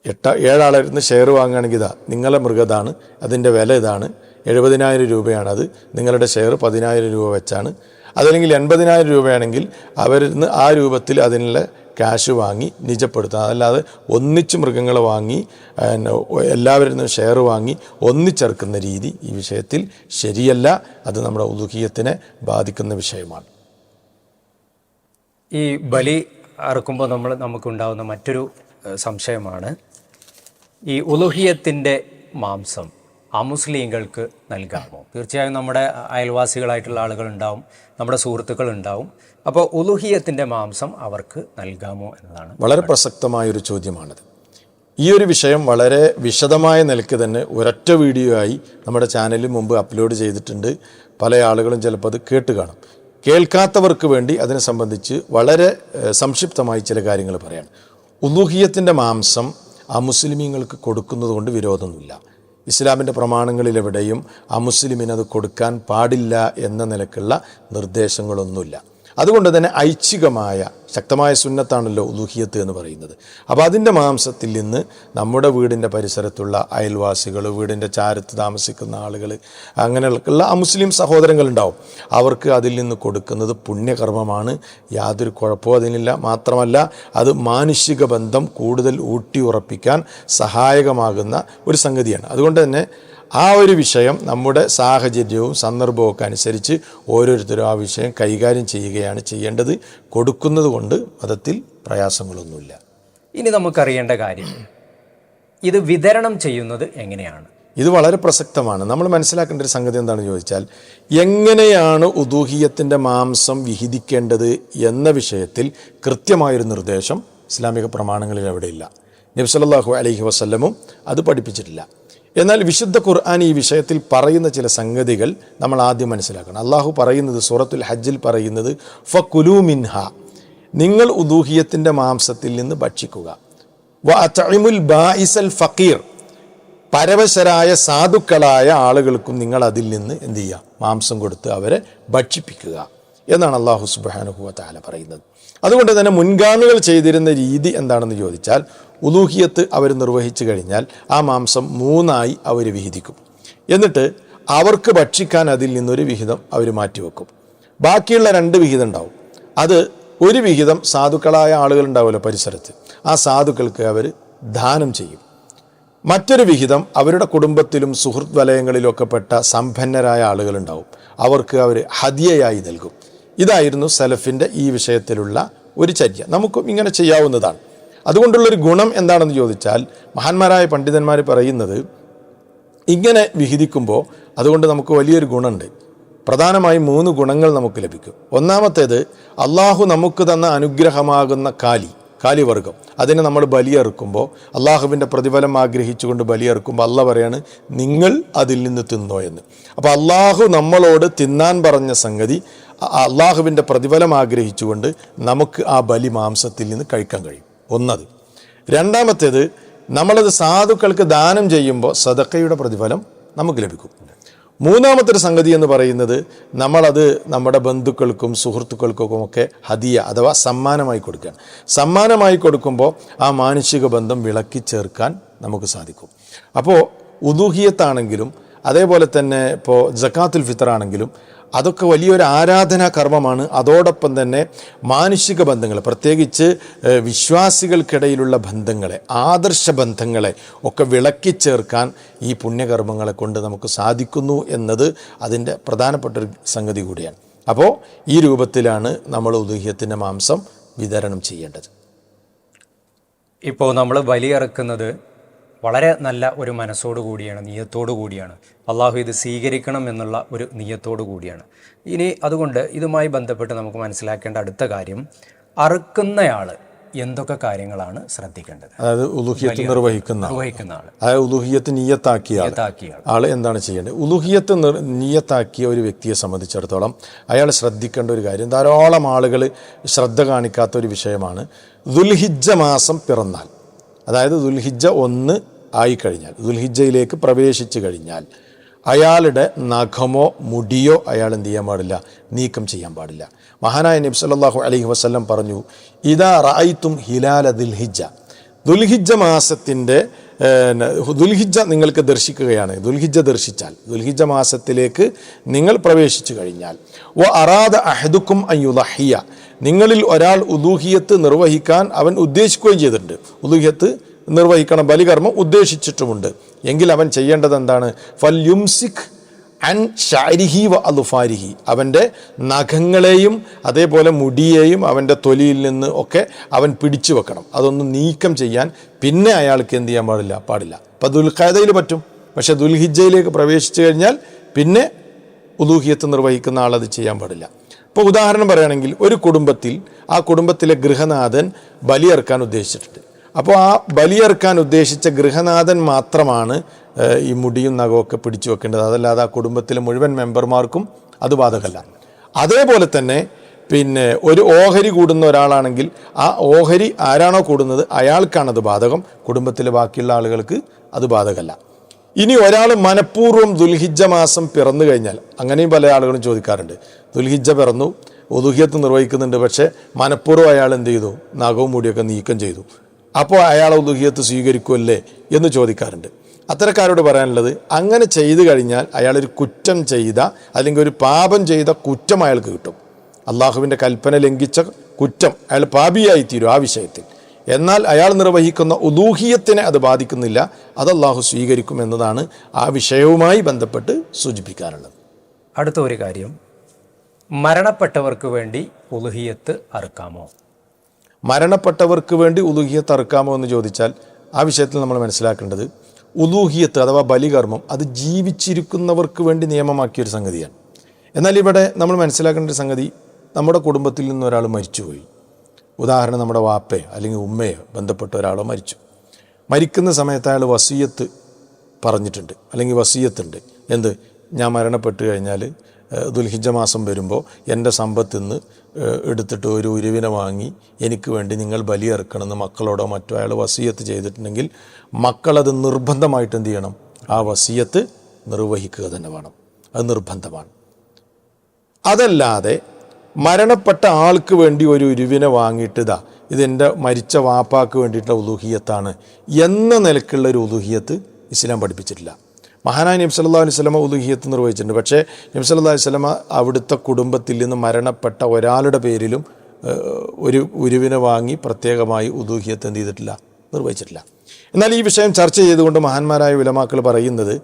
7 ആളായിരുന്നു ഷെയർ വാങ്ങുകയാണെങ്കിൽ ഇതാ നിങ്ങളുടെ മൃഗതാണ്, അതിൻ്റെ വില ഇതാണ്, 70,000 രൂപയാണത്, നിങ്ങളുടെ ഷെയർ 10,000 രൂപ വെച്ചാണ്. അതല്ലെങ്കിൽ 80,000 രൂപയാണെങ്കിൽ അവരിൽ നിന്ന് ആ രൂപത്തിൽ അതിനുള്ള ക്യാഷ് വാങ്ങി നിജപ്പെടുത്താം. അതല്ലാതെ ഒന്നിച്ച് മൃഗങ്ങളെ വാങ്ങി എല്ലാവരിൽ നിന്നും ഷെയർ വാങ്ങി ഒന്നിച്ചേർക്കുന്ന രീതി ഈ വിഷയത്തിൽ ശരിയല്ല. അത് നമ്മുടെ ഉലൂഹിയത്തിനെ ബാധിക്കുന്ന വിഷയമാണ്. ഈ ബലി അറുക്കുമ്പോൾ നമുക്കുണ്ടാകുന്ന മറ്റൊരു സംശയമാണ്, ഈ ഉലൂഹിയത്തിൻ്റെ മാംസം അമുസ്ലിങ്ങൾക്ക് നൽകാമോ? തീർച്ചയായും നമ്മുടെ അയൽവാസികളായിട്ടുള്ള ആളുകളുണ്ടാവും, നമ്മുടെ സുഹൃത്തുക്കളുണ്ടാവും. അപ്പോൾ ഉലുഹിയത്തിൻ്റെ മാംസം അവർക്ക് നൽകാമോ എന്നതാണ് വളരെ പ്രസക്തമായൊരു ചോദ്യമാണിത്. ഈ ഒരു വിഷയം വളരെ വിശദമായ നിലയ്ക്ക് തന്നെ ഒരൊറ്റ വീഡിയോ ആയി നമ്മുടെ ചാനലിൽ മുമ്പ് അപ്ലോഡ് ചെയ്തിട്ടുണ്ട്. പല ആളുകളും ചിലപ്പോൾ അത് കേട്ട് കാണും. കേൾക്കാത്തവർക്ക് വേണ്ടി അതിനെ സംബന്ധിച്ച് വളരെ സംക്ഷിപ്തമായി ചില കാര്യങ്ങൾ പറയാണ്. ഉലുഹിയത്തിൻ്റെ മാംസം അമുസ്ലിമീങ്ങൾക്ക് കൊടുക്കുന്നത് കൊണ്ട് വിരോധമൊന്നുമില്ല. ഇസ്ലാമിൻ്റെ പ്രമാണങ്ങളിലെവിടെയും അമുസ്ലിമിനത് കൊടുക്കാൻ പാടില്ല എന്ന നിലക്കുള്ള നിർദ്ദേശങ്ങളൊന്നുമില്ല. അതുകൊണ്ട് തന്നെ ഐച്ഛികമായ ശക്തമായ സുന്നത്താണല്ലോ ഉലുഹിയത്ത് എന്ന് പറയുന്നത്. അപ്പോൾ അതിൻ്റെ മാംസത്തിൽ നിന്ന് നമ്മുടെ വീടിൻ്റെ പരിസരത്തുള്ള അയൽവാസികൾ, വീടിൻ്റെ ചാരത്ത് താമസിക്കുന്ന ആളുകൾ, അങ്ങനെയുള്ള അമുസ്ലിം സഹോദരങ്ങളുണ്ടാവും. അവർക്ക് അതിൽ നിന്ന് കൊടുക്കുന്നത് പുണ്യകർമ്മമാണ്, യാതൊരു കുഴപ്പവും അതിനില്ല. മാത്രമല്ല അത് മാനുഷിക ബന്ധം കൂടുതൽ ഊട്ടിയുറപ്പിക്കാൻ സഹായകമാകുന്ന ഒരു സംഗതിയാണ്. അതുകൊണ്ട് തന്നെ ആ ഒരു വിഷയം നമ്മുടെ സാഹചര്യവും സന്ദർഭവും ഒക്കെ അനുസരിച്ച് ഓരോരുത്തരും ആ വിഷയം കൈകാര്യം ചെയ്യുകയാണ് ചെയ്യേണ്ടത്. കൊടുക്കുന്നത് കൊണ്ട് മതത്തിൽ പ്രയാസങ്ങളൊന്നുമില്ല. ഇനി നമുക്കറിയേണ്ട കാര്യം, ഇത് വിതരണം ചെയ്യുന്നത് എങ്ങനെയാണ്? ഇത് വളരെ പ്രസക്തമാണ്. നമ്മൾ മനസ്സിലാക്കേണ്ട ഒരു സംഗതി എന്താണെന്ന് ചോദിച്ചാൽ, എങ്ങനെയാണ് ഉദൂഹിയത്തിൻ്റെ മാംസം വിഹിതിക്കേണ്ടത് എന്ന വിഷയത്തിൽ കൃത്യമായൊരു നിർദ്ദേശം ഇസ്ലാമിക പ്രമാണങ്ങളിൽ എവിടെയില്ല. നബി സല്ലല്ലാഹു അലൈഹി വസല്ലമും അത് പഠിപ്പിച്ചിട്ടില്ല. എന്നാൽ വിശുദ്ധ ഖുർആൻ ഈ വിഷയത്തിൽ പറയുന്ന ചില സംഗതികൾ നമ്മൾ ആദ്യം മനസ്സിലാക്കണം. അള്ളാഹു പറയുന്നത് സൂറത്തുൽ ഹജ്ജിൽ പറയുന്നത് ഫകുലൂ മിൻഹ, നിങ്ങൾ ഉദൂഹിയത്തിൻ്റെ മാംസത്തിൽ നിന്ന് ഭക്ഷിക്കുക. വഅത്ഇമുൽ ബാഇസൽ ഫഖീർ, പരവശരായ സാധുക്കളായ ആളുകൾക്കും നിങ്ങൾ അതിൽ നിന്ന് എന്ത് ചെയ്യുക? മാംസം കൊടുത്ത് അവരെ ഭക്ഷിപ്പിക്കുക എന്നാണ് അള്ളാഹു സുബ്ഹാനഹു വ തആല പറയുന്നത്. അതുകൊണ്ട് തന്നെ മുൻഗാമികൾ ചെയ്തിരുന്ന രീതി എന്താണെന്ന് ചോദിച്ചാൽ, ഉലൂഹിയത്ത് അവർ നിർവഹിച്ചു കഴിഞ്ഞാൽ ആ മാംസം 3ആയി അവർ വിഹിതിക്കും. എന്നിട്ട് അവർക്ക് ഭക്ഷിക്കാൻ അതിൽ നിന്നൊരു വിഹിതം അവർ മാറ്റിവെക്കും. ബാക്കിയുള്ള 2 വിഹിതം ഉണ്ടാവും. അത് ഒരു വിഹിതം സാധുക്കളായ ആളുകളുണ്ടാവുമല്ലോ പരിസരത്ത്, ആ സാധുക്കൾക്ക് അവർ ദാനം ചെയ്യും. മറ്റൊരു വിഹിതം അവരുടെ കുടുംബത്തിലും സുഹൃത്ത് വലയങ്ങളിലൊക്കെ പെട്ട സമ്പന്നരായ ആളുകളുണ്ടാവും, അവർക്ക് അവർ ഹദിയയായി നൽകും. ഇതായിരുന്നു സലഫിൻ്റെ ഈ വിഷയത്തിലുള്ള ഒരു ചര്യ. നമുക്കും ഇങ്ങനെ ചെയ്യാവുന്നതാണ്. അതുകൊണ്ടുള്ളൊരു ഗുണം എന്താണെന്ന് ചോദിച്ചാൽ, മഹാന്മാരായ പണ്ഡിതന്മാർ പറയുന്നത്, ഇങ്ങനെ വിഹിതിക്കുമ്പോൾ അതുകൊണ്ട് നമുക്ക് വലിയൊരു ഗുണമുണ്ട്. പ്രധാനമായും 3 ഗുണങ്ങൾ നമുക്ക് ലഭിക്കും. ഒന്നാമത്തേത്, അള്ളാഹു നമുക്ക് തന്ന അനുഗ്രഹമാകുന്ന കാലിവർഗം, അതിനെ നമ്മൾ ബലിയെറുക്കുമ്പോൾ, അള്ളാഹുവിൻ്റെ പ്രതിഫലം ആഗ്രഹിച്ചുകൊണ്ട് ബലിയെറുക്കുമ്പോൾ അള്ളാഹ് പറയാണ്, നിങ്ങൾ അതിൽ നിന്ന് തിന്നോ എന്ന്. അപ്പോൾ അള്ളാഹു നമ്മളോട് തിന്നാൻ പറഞ്ഞ സംഗതി അള്ളാഹുവിൻ്റെ പ്രതിഫലം ആഗ്രഹിച്ചുകൊണ്ട് നമുക്ക് ആ ബലി മാംസത്തിൽ നിന്ന് കഴിക്കാൻ കഴിയും. ഒന്നത്. രണ്ടാമത്തേത്, നമ്മളത് സാധുക്കൾക്ക് ദാനം ചെയ്യുമ്പോൾ സദഖയുടെ പ്രതിഫലം നമുക്ക് ലഭിക്കും. മൂന്നാമത്തെ സംഗതി എന്ന് പറയുന്നത്, നമ്മളത് നമ്മുടെ ബന്ധുക്കൾക്കും സുഹൃത്തുക്കൾക്കും ഒക്കെ ഹദിയ അഥവാ സമ്മാനമായി കൊടുക്കുകയാണ്. സമ്മാനമായി കൊടുക്കുമ്പോൾ ആ മാനുഷിക ബന്ധം വിളക്കി ചേർക്കാൻ നമുക്ക് സാധിക്കും. അപ്പോൾ ഉദൂഹിയത്താണെങ്കിലും അതേപോലെ തന്നെ ഇപ്പോൾ സക്കാത്തുൽ ഫിത്തർ ആണെങ്കിലും അതൊക്കെ വലിയൊരു ആരാധനാ കർമ്മമാണ്. അതോടൊപ്പം തന്നെ മാനുഷിക ബന്ധങ്ങൾ, പ്രത്യേകിച്ച് വിശ്വാസികൾക്കിടയിലുള്ള ബന്ധങ്ങളെ, ആദർശ ബന്ധങ്ങളെ ഒക്കെ വിളക്കിച്ചേർക്കാൻ ഈ പുണ്യകർമ്മങ്ങളെ കൊണ്ട് നമുക്ക് സാധിക്കുന്നു എന്നത് അതിൻ്റെ പ്രധാനപ്പെട്ടൊരു സംഗതി കൂടിയാണ്. അപ്പോൾ ഈ രൂപത്തിലാണ് നമ്മൾ ഉദൂഹിയത്തിൻ്റെ മാംസം വിതരണം ചെയ്യേണ്ടത്. ഇപ്പോൾ നമ്മൾ ബലിയിറക്കുന്നത് വളരെ നല്ല ഒരു മനസ്സോടു കൂടിയാണ്, നിയ്യത്തോടു കൂടിയാണ്. അള്ളാഹു ഇത് സ്വീകരിക്കണം എന്നുള്ള ഒരു നിയ്യത്തോടു കൂടിയാണ്. ഇനി അതുകൊണ്ട് ഇതുമായി ബന്ധപ്പെട്ട് നമുക്ക് മനസ്സിലാക്കേണ്ട അടുത്ത കാര്യം, അറുക്കുന്നയാൾ എന്തൊക്കെ കാര്യങ്ങളാണ് ശ്രദ്ധിക്കേണ്ടത്? അതായത് ഉലൂഹിയത്ത് നിർവഹിക്കുന്ന ആൾ, അതായത് ഉലൂഹിയത്ത് നിയ്യത്താക്കിയ ആൾ എന്താണ് ചെയ്യേണ്ടത്? ഉലൂഹിയത്ത് നിയ്യത്താക്കിയ ഒരു വ്യക്തിയെ സംബന്ധിച്ചിടത്തോളം അയാൾ ശ്രദ്ധിക്കേണ്ട ഒരു കാര്യം, ധാരാളം ആളുകൾ ശ്രദ്ധ കാണിക്കാത്ത ഒരു വിഷയമാണ്. ദുൽഹിജ്ജ മാസം പിറന്നാൽ, അതായത് ദുൽഹിജ്ജ 1 ആയിക്കഴിഞ്ഞാൽ, ദുൽഹിജ്ജയിലേക്ക് പ്രവേശിച്ചു കഴിഞ്ഞാൽ അയാളുടെ നഖമോ മുടിയോ അയാൾ എന്ത് ചെയ്യാൻ പാടില്ല? നീക്കം ചെയ്യാൻ പാടില്ല. മഹാനായ നബി സല്ലല്ലാഹു അലൈഹി വസല്ലം പറഞ്ഞു, ഇദാ റഅയ്തും ഹിലാല ദുൽഹിജ്ജ, ദുൽഹിജ്ജ മാസത്തിൻ്റെ ദുൽഹിജ്ജ നിങ്ങൾക്ക് ദർശിക്കുകയാണ്, ദുൽഹിജ്ജ ദർശിച്ചാൽ, ദുൽഹിജ്ജ മാസത്തിലേക്ക് നിങ്ങൾ പ്രവേശിച്ചു കഴിഞ്ഞാൽ, വ അറാദ അഹദുക്കും അൻ യുളഹിയ, നിങ്ങളിൽ ഒരാൾ ഉദൂഹിയത്ത് നിർവഹിക്കാൻ അവൻ ഉദ്ദേശിക്കുകയും ചെയ്തിട്ടുണ്ട്, ഉദൂഹിയത്ത് നിർവഹിക്കണം, ബലികർമ്മം ഉദ്ദേശിച്ചിട്ടുമുണ്ട്, എങ്കിൽ അവൻ ചെയ്യേണ്ടത് എന്താണ്? ഫൽ യുംസിക് അൻ ഷഅരിഹി വ അളുഫാരിഹി, അവൻ്റെ നഖങ്ങളെയും അതേപോലെ മുടിയെയും അവൻ്റെ തൊലിയിൽ നിന്ന് ഒക്കെ അവൻ പിടിച്ചു വെക്കണം. അതൊന്ന് നീക്കം ചെയ്യാൻ പിന്നെ അയാൾക്ക് എന്ത് ചെയ്യാൻ പാടില്ല? അപ്പം ദുൽഖഅദയിൽ പറ്റും, പക്ഷേ ദുൽഹിജ്ജയിലേക്ക് പ്രവേശിച്ചു കഴിഞ്ഞാൽ പിന്നെ ഉലൂഹിയത്ത് നിർവഹിക്കുന്ന ആളത് ചെയ്യാൻ പാടില്ല. ഇപ്പോൾ ഉദാഹരണം പറയുകയാണെങ്കിൽ, ഒരു കുടുംബത്തിൽ ആ കുടുംബത്തിലെ ഗൃഹനാഥൻ ബലിയറുക്കാൻ ഉദ്ദേശിച്ചിട്ടുണ്ട്. അപ്പോൾ ആ ബലിയറുക്കാൻ ഉദ്ദേശിച്ച ഗൃഹനാഥൻ മാത്രമാണ് ഈ മുടിയും നഖമൊക്കെ പിടിച്ചു വെക്കേണ്ടത്. അതല്ലാതെ ആ കുടുംബത്തിലെ മുഴുവൻ മെമ്പർമാർക്കും അത് ബാധകമല്ല. അതേപോലെ തന്നെ പിന്നെ ഒരു ഓഹരി കൂടുന്ന ഒരാളാണെങ്കിൽ ആ ഓഹരി ആരാണോ കൂടുന്നത് അയാൾക്കാണത് ബാധകം, കുടുംബത്തിലെ ബാക്കിയുള്ള ആളുകൾക്ക് അത് ബാധകമല്ല. ഇനി ഒരാൾ മനഃപൂർവ്വം ദുൽഹിജ്ജ മാസം പിറന്നു കഴിഞ്ഞാൽ, അങ്ങനെയും പല ആളുകളും ചോദിക്കാറുണ്ട്, ദുൽഹിജ്ജ പിറന്നു, ഉദുഹിയത്ത് നിർവഹിക്കുന്നുണ്ട്, പക്ഷേ മനഃപൂർവ്വം അയാൾ എന്ത് ചെയ്തു, നഖവും മുടിയൊക്കെ നീക്കം ചെയ്തു, അപ്പോൾ അയാൾ ഉദുഹിയത്ത് സ്വീകരിക്കുമല്ലേ എന്ന് ചോദിക്കാറുണ്ട്. അത്തരക്കാരോട് പറയാനുള്ളത്, അങ്ങനെ ചെയ്തു കഴിഞ്ഞാൽ അയാളൊരു കുറ്റം ചെയ്ത അല്ലെങ്കിൽ ഒരു പാപം ചെയ്ത കുറ്റം അയാൾക്ക് കിട്ടും. അള്ളാഹുവിൻ്റെ കൽപ്പന ലംഘിച്ച കുറ്റം, അയാൾ പാപിയായിത്തീരും ആ വിഷയത്തിൽ. എന്നാൽ അയാൾ നിർവഹിക്കുന്ന ഉലൂഹിയത്തിനെ അത് ബാധിക്കുന്നില്ല, അത് അള്ളാഹു സ്വീകരിക്കും എന്നതാണ് ആ വിഷയവുമായി ബന്ധപ്പെട്ട് സൂചിപ്പിക്കാറുള്ളത്. അടുത്ത ഒരു കാര്യം, മരണപ്പെട്ടവർക്ക് വേണ്ടി ഉലുഹിയത്ത് അറുക്കാമോ? മരണപ്പെട്ടവർക്ക് വേണ്ടി ഉലൂഹിയത്ത് അറുക്കാമോ എന്ന് ചോദിച്ചാൽ ആ വിഷയത്തിൽ നമ്മൾ മനസ്സിലാക്കേണ്ടത്, ഉലൂഹിയത്ത് അഥവാ ബലികർമ്മം അത് ജീവിച്ചിരിക്കുന്നവർക്ക് വേണ്ടി നിയമമാക്കിയൊരു സംഗതിയാണ്. എന്നാൽ ഇവിടെ നമ്മൾ മനസ്സിലാക്കേണ്ട ഒരു സംഗതി, നമ്മുടെ കുടുംബത്തിൽ നിന്ന് ഒരാൾ മരിച്ചുപോയി, ഉദാഹരണം നമ്മുടെ വാപ്പയോ അല്ലെങ്കിൽ ഉമ്മയോ ബന്ധപ്പെട്ട ഒരാളോ മരിച്ചു. മരിക്കുന്ന സമയത്ത് അയാൾ വസിയത്ത് പറഞ്ഞിട്ടുണ്ട് അല്ലെങ്കിൽ വസിയത്തുണ്ട്. എന്ത്? ഞാൻ മരണപ്പെട്ട് കഴിഞ്ഞാൽ ദുൽഹിജ്ജ മാസം വരുമ്പോൾ എൻ്റെ സമ്പത്തിൽ നിന്ന് എടുത്തിട്ട് ഒരു ഉരുവിനെ വാങ്ങി എനിക്ക് വേണ്ടി നിങ്ങൾ ബലിയെറുക്കണമെന്ന് മക്കളോടോ മറ്റോ അയാൾ വസിയത്ത് ചെയ്തിട്ടുണ്ടെങ്കിൽ മക്കളത് നിർബന്ധമായിട്ട് എന്ത് ചെയ്യണം? ആ വസിയത്ത് നിർവഹിക്കുക തന്നെ വേണം. അത് നിർബന്ധമാണ്. അതല്ലാതെ മരണപ്പെട്ട ആൾക്ക് വേണ്ടി ഒരു ഉരുവിനെ വാങ്ങിയിട്ട് ഇതെൻ്റെ മരിച്ച വാപ്പാക്ക് വേണ്ടിയിട്ടുള്ള ഉലൂഹിയത്താണ് എന്ന നിലക്കുള്ള ഒരു ഉലൂഹിയത്ത് ഇസ്ലാം പഠിപ്പിച്ചിട്ടില്ല. മഹാനായ നബി സല്ലല്ലാഹു അലൈഹി വസല്ലമ ഉലൂഹിയത്ത് നിർവഹിച്ചിട്ടുണ്ട്. പക്ഷേ നബി സല്ലല്ലാഹു അലൈഹി വസല്ലമ അവിടുത്തെ കുടുംബത്തിൽ നിന്ന് മരണപ്പെട്ട ഒരാളുടെ പേരിലും ഒരു ഉരുവിനെ വാങ്ങി പ്രത്യേകമായി ഉലൂഹിയത്ത് എന്ത് ചെയ്തിട്ടില്ല? നിർവഹിച്ചിട്ടില്ല. എന്നാൽ ഈ വിഷയം ചർച്ച ചെയ്തുകൊണ്ട് മഹാന്മാരായ ഉലമാക്കൾ പറയുന്നത്,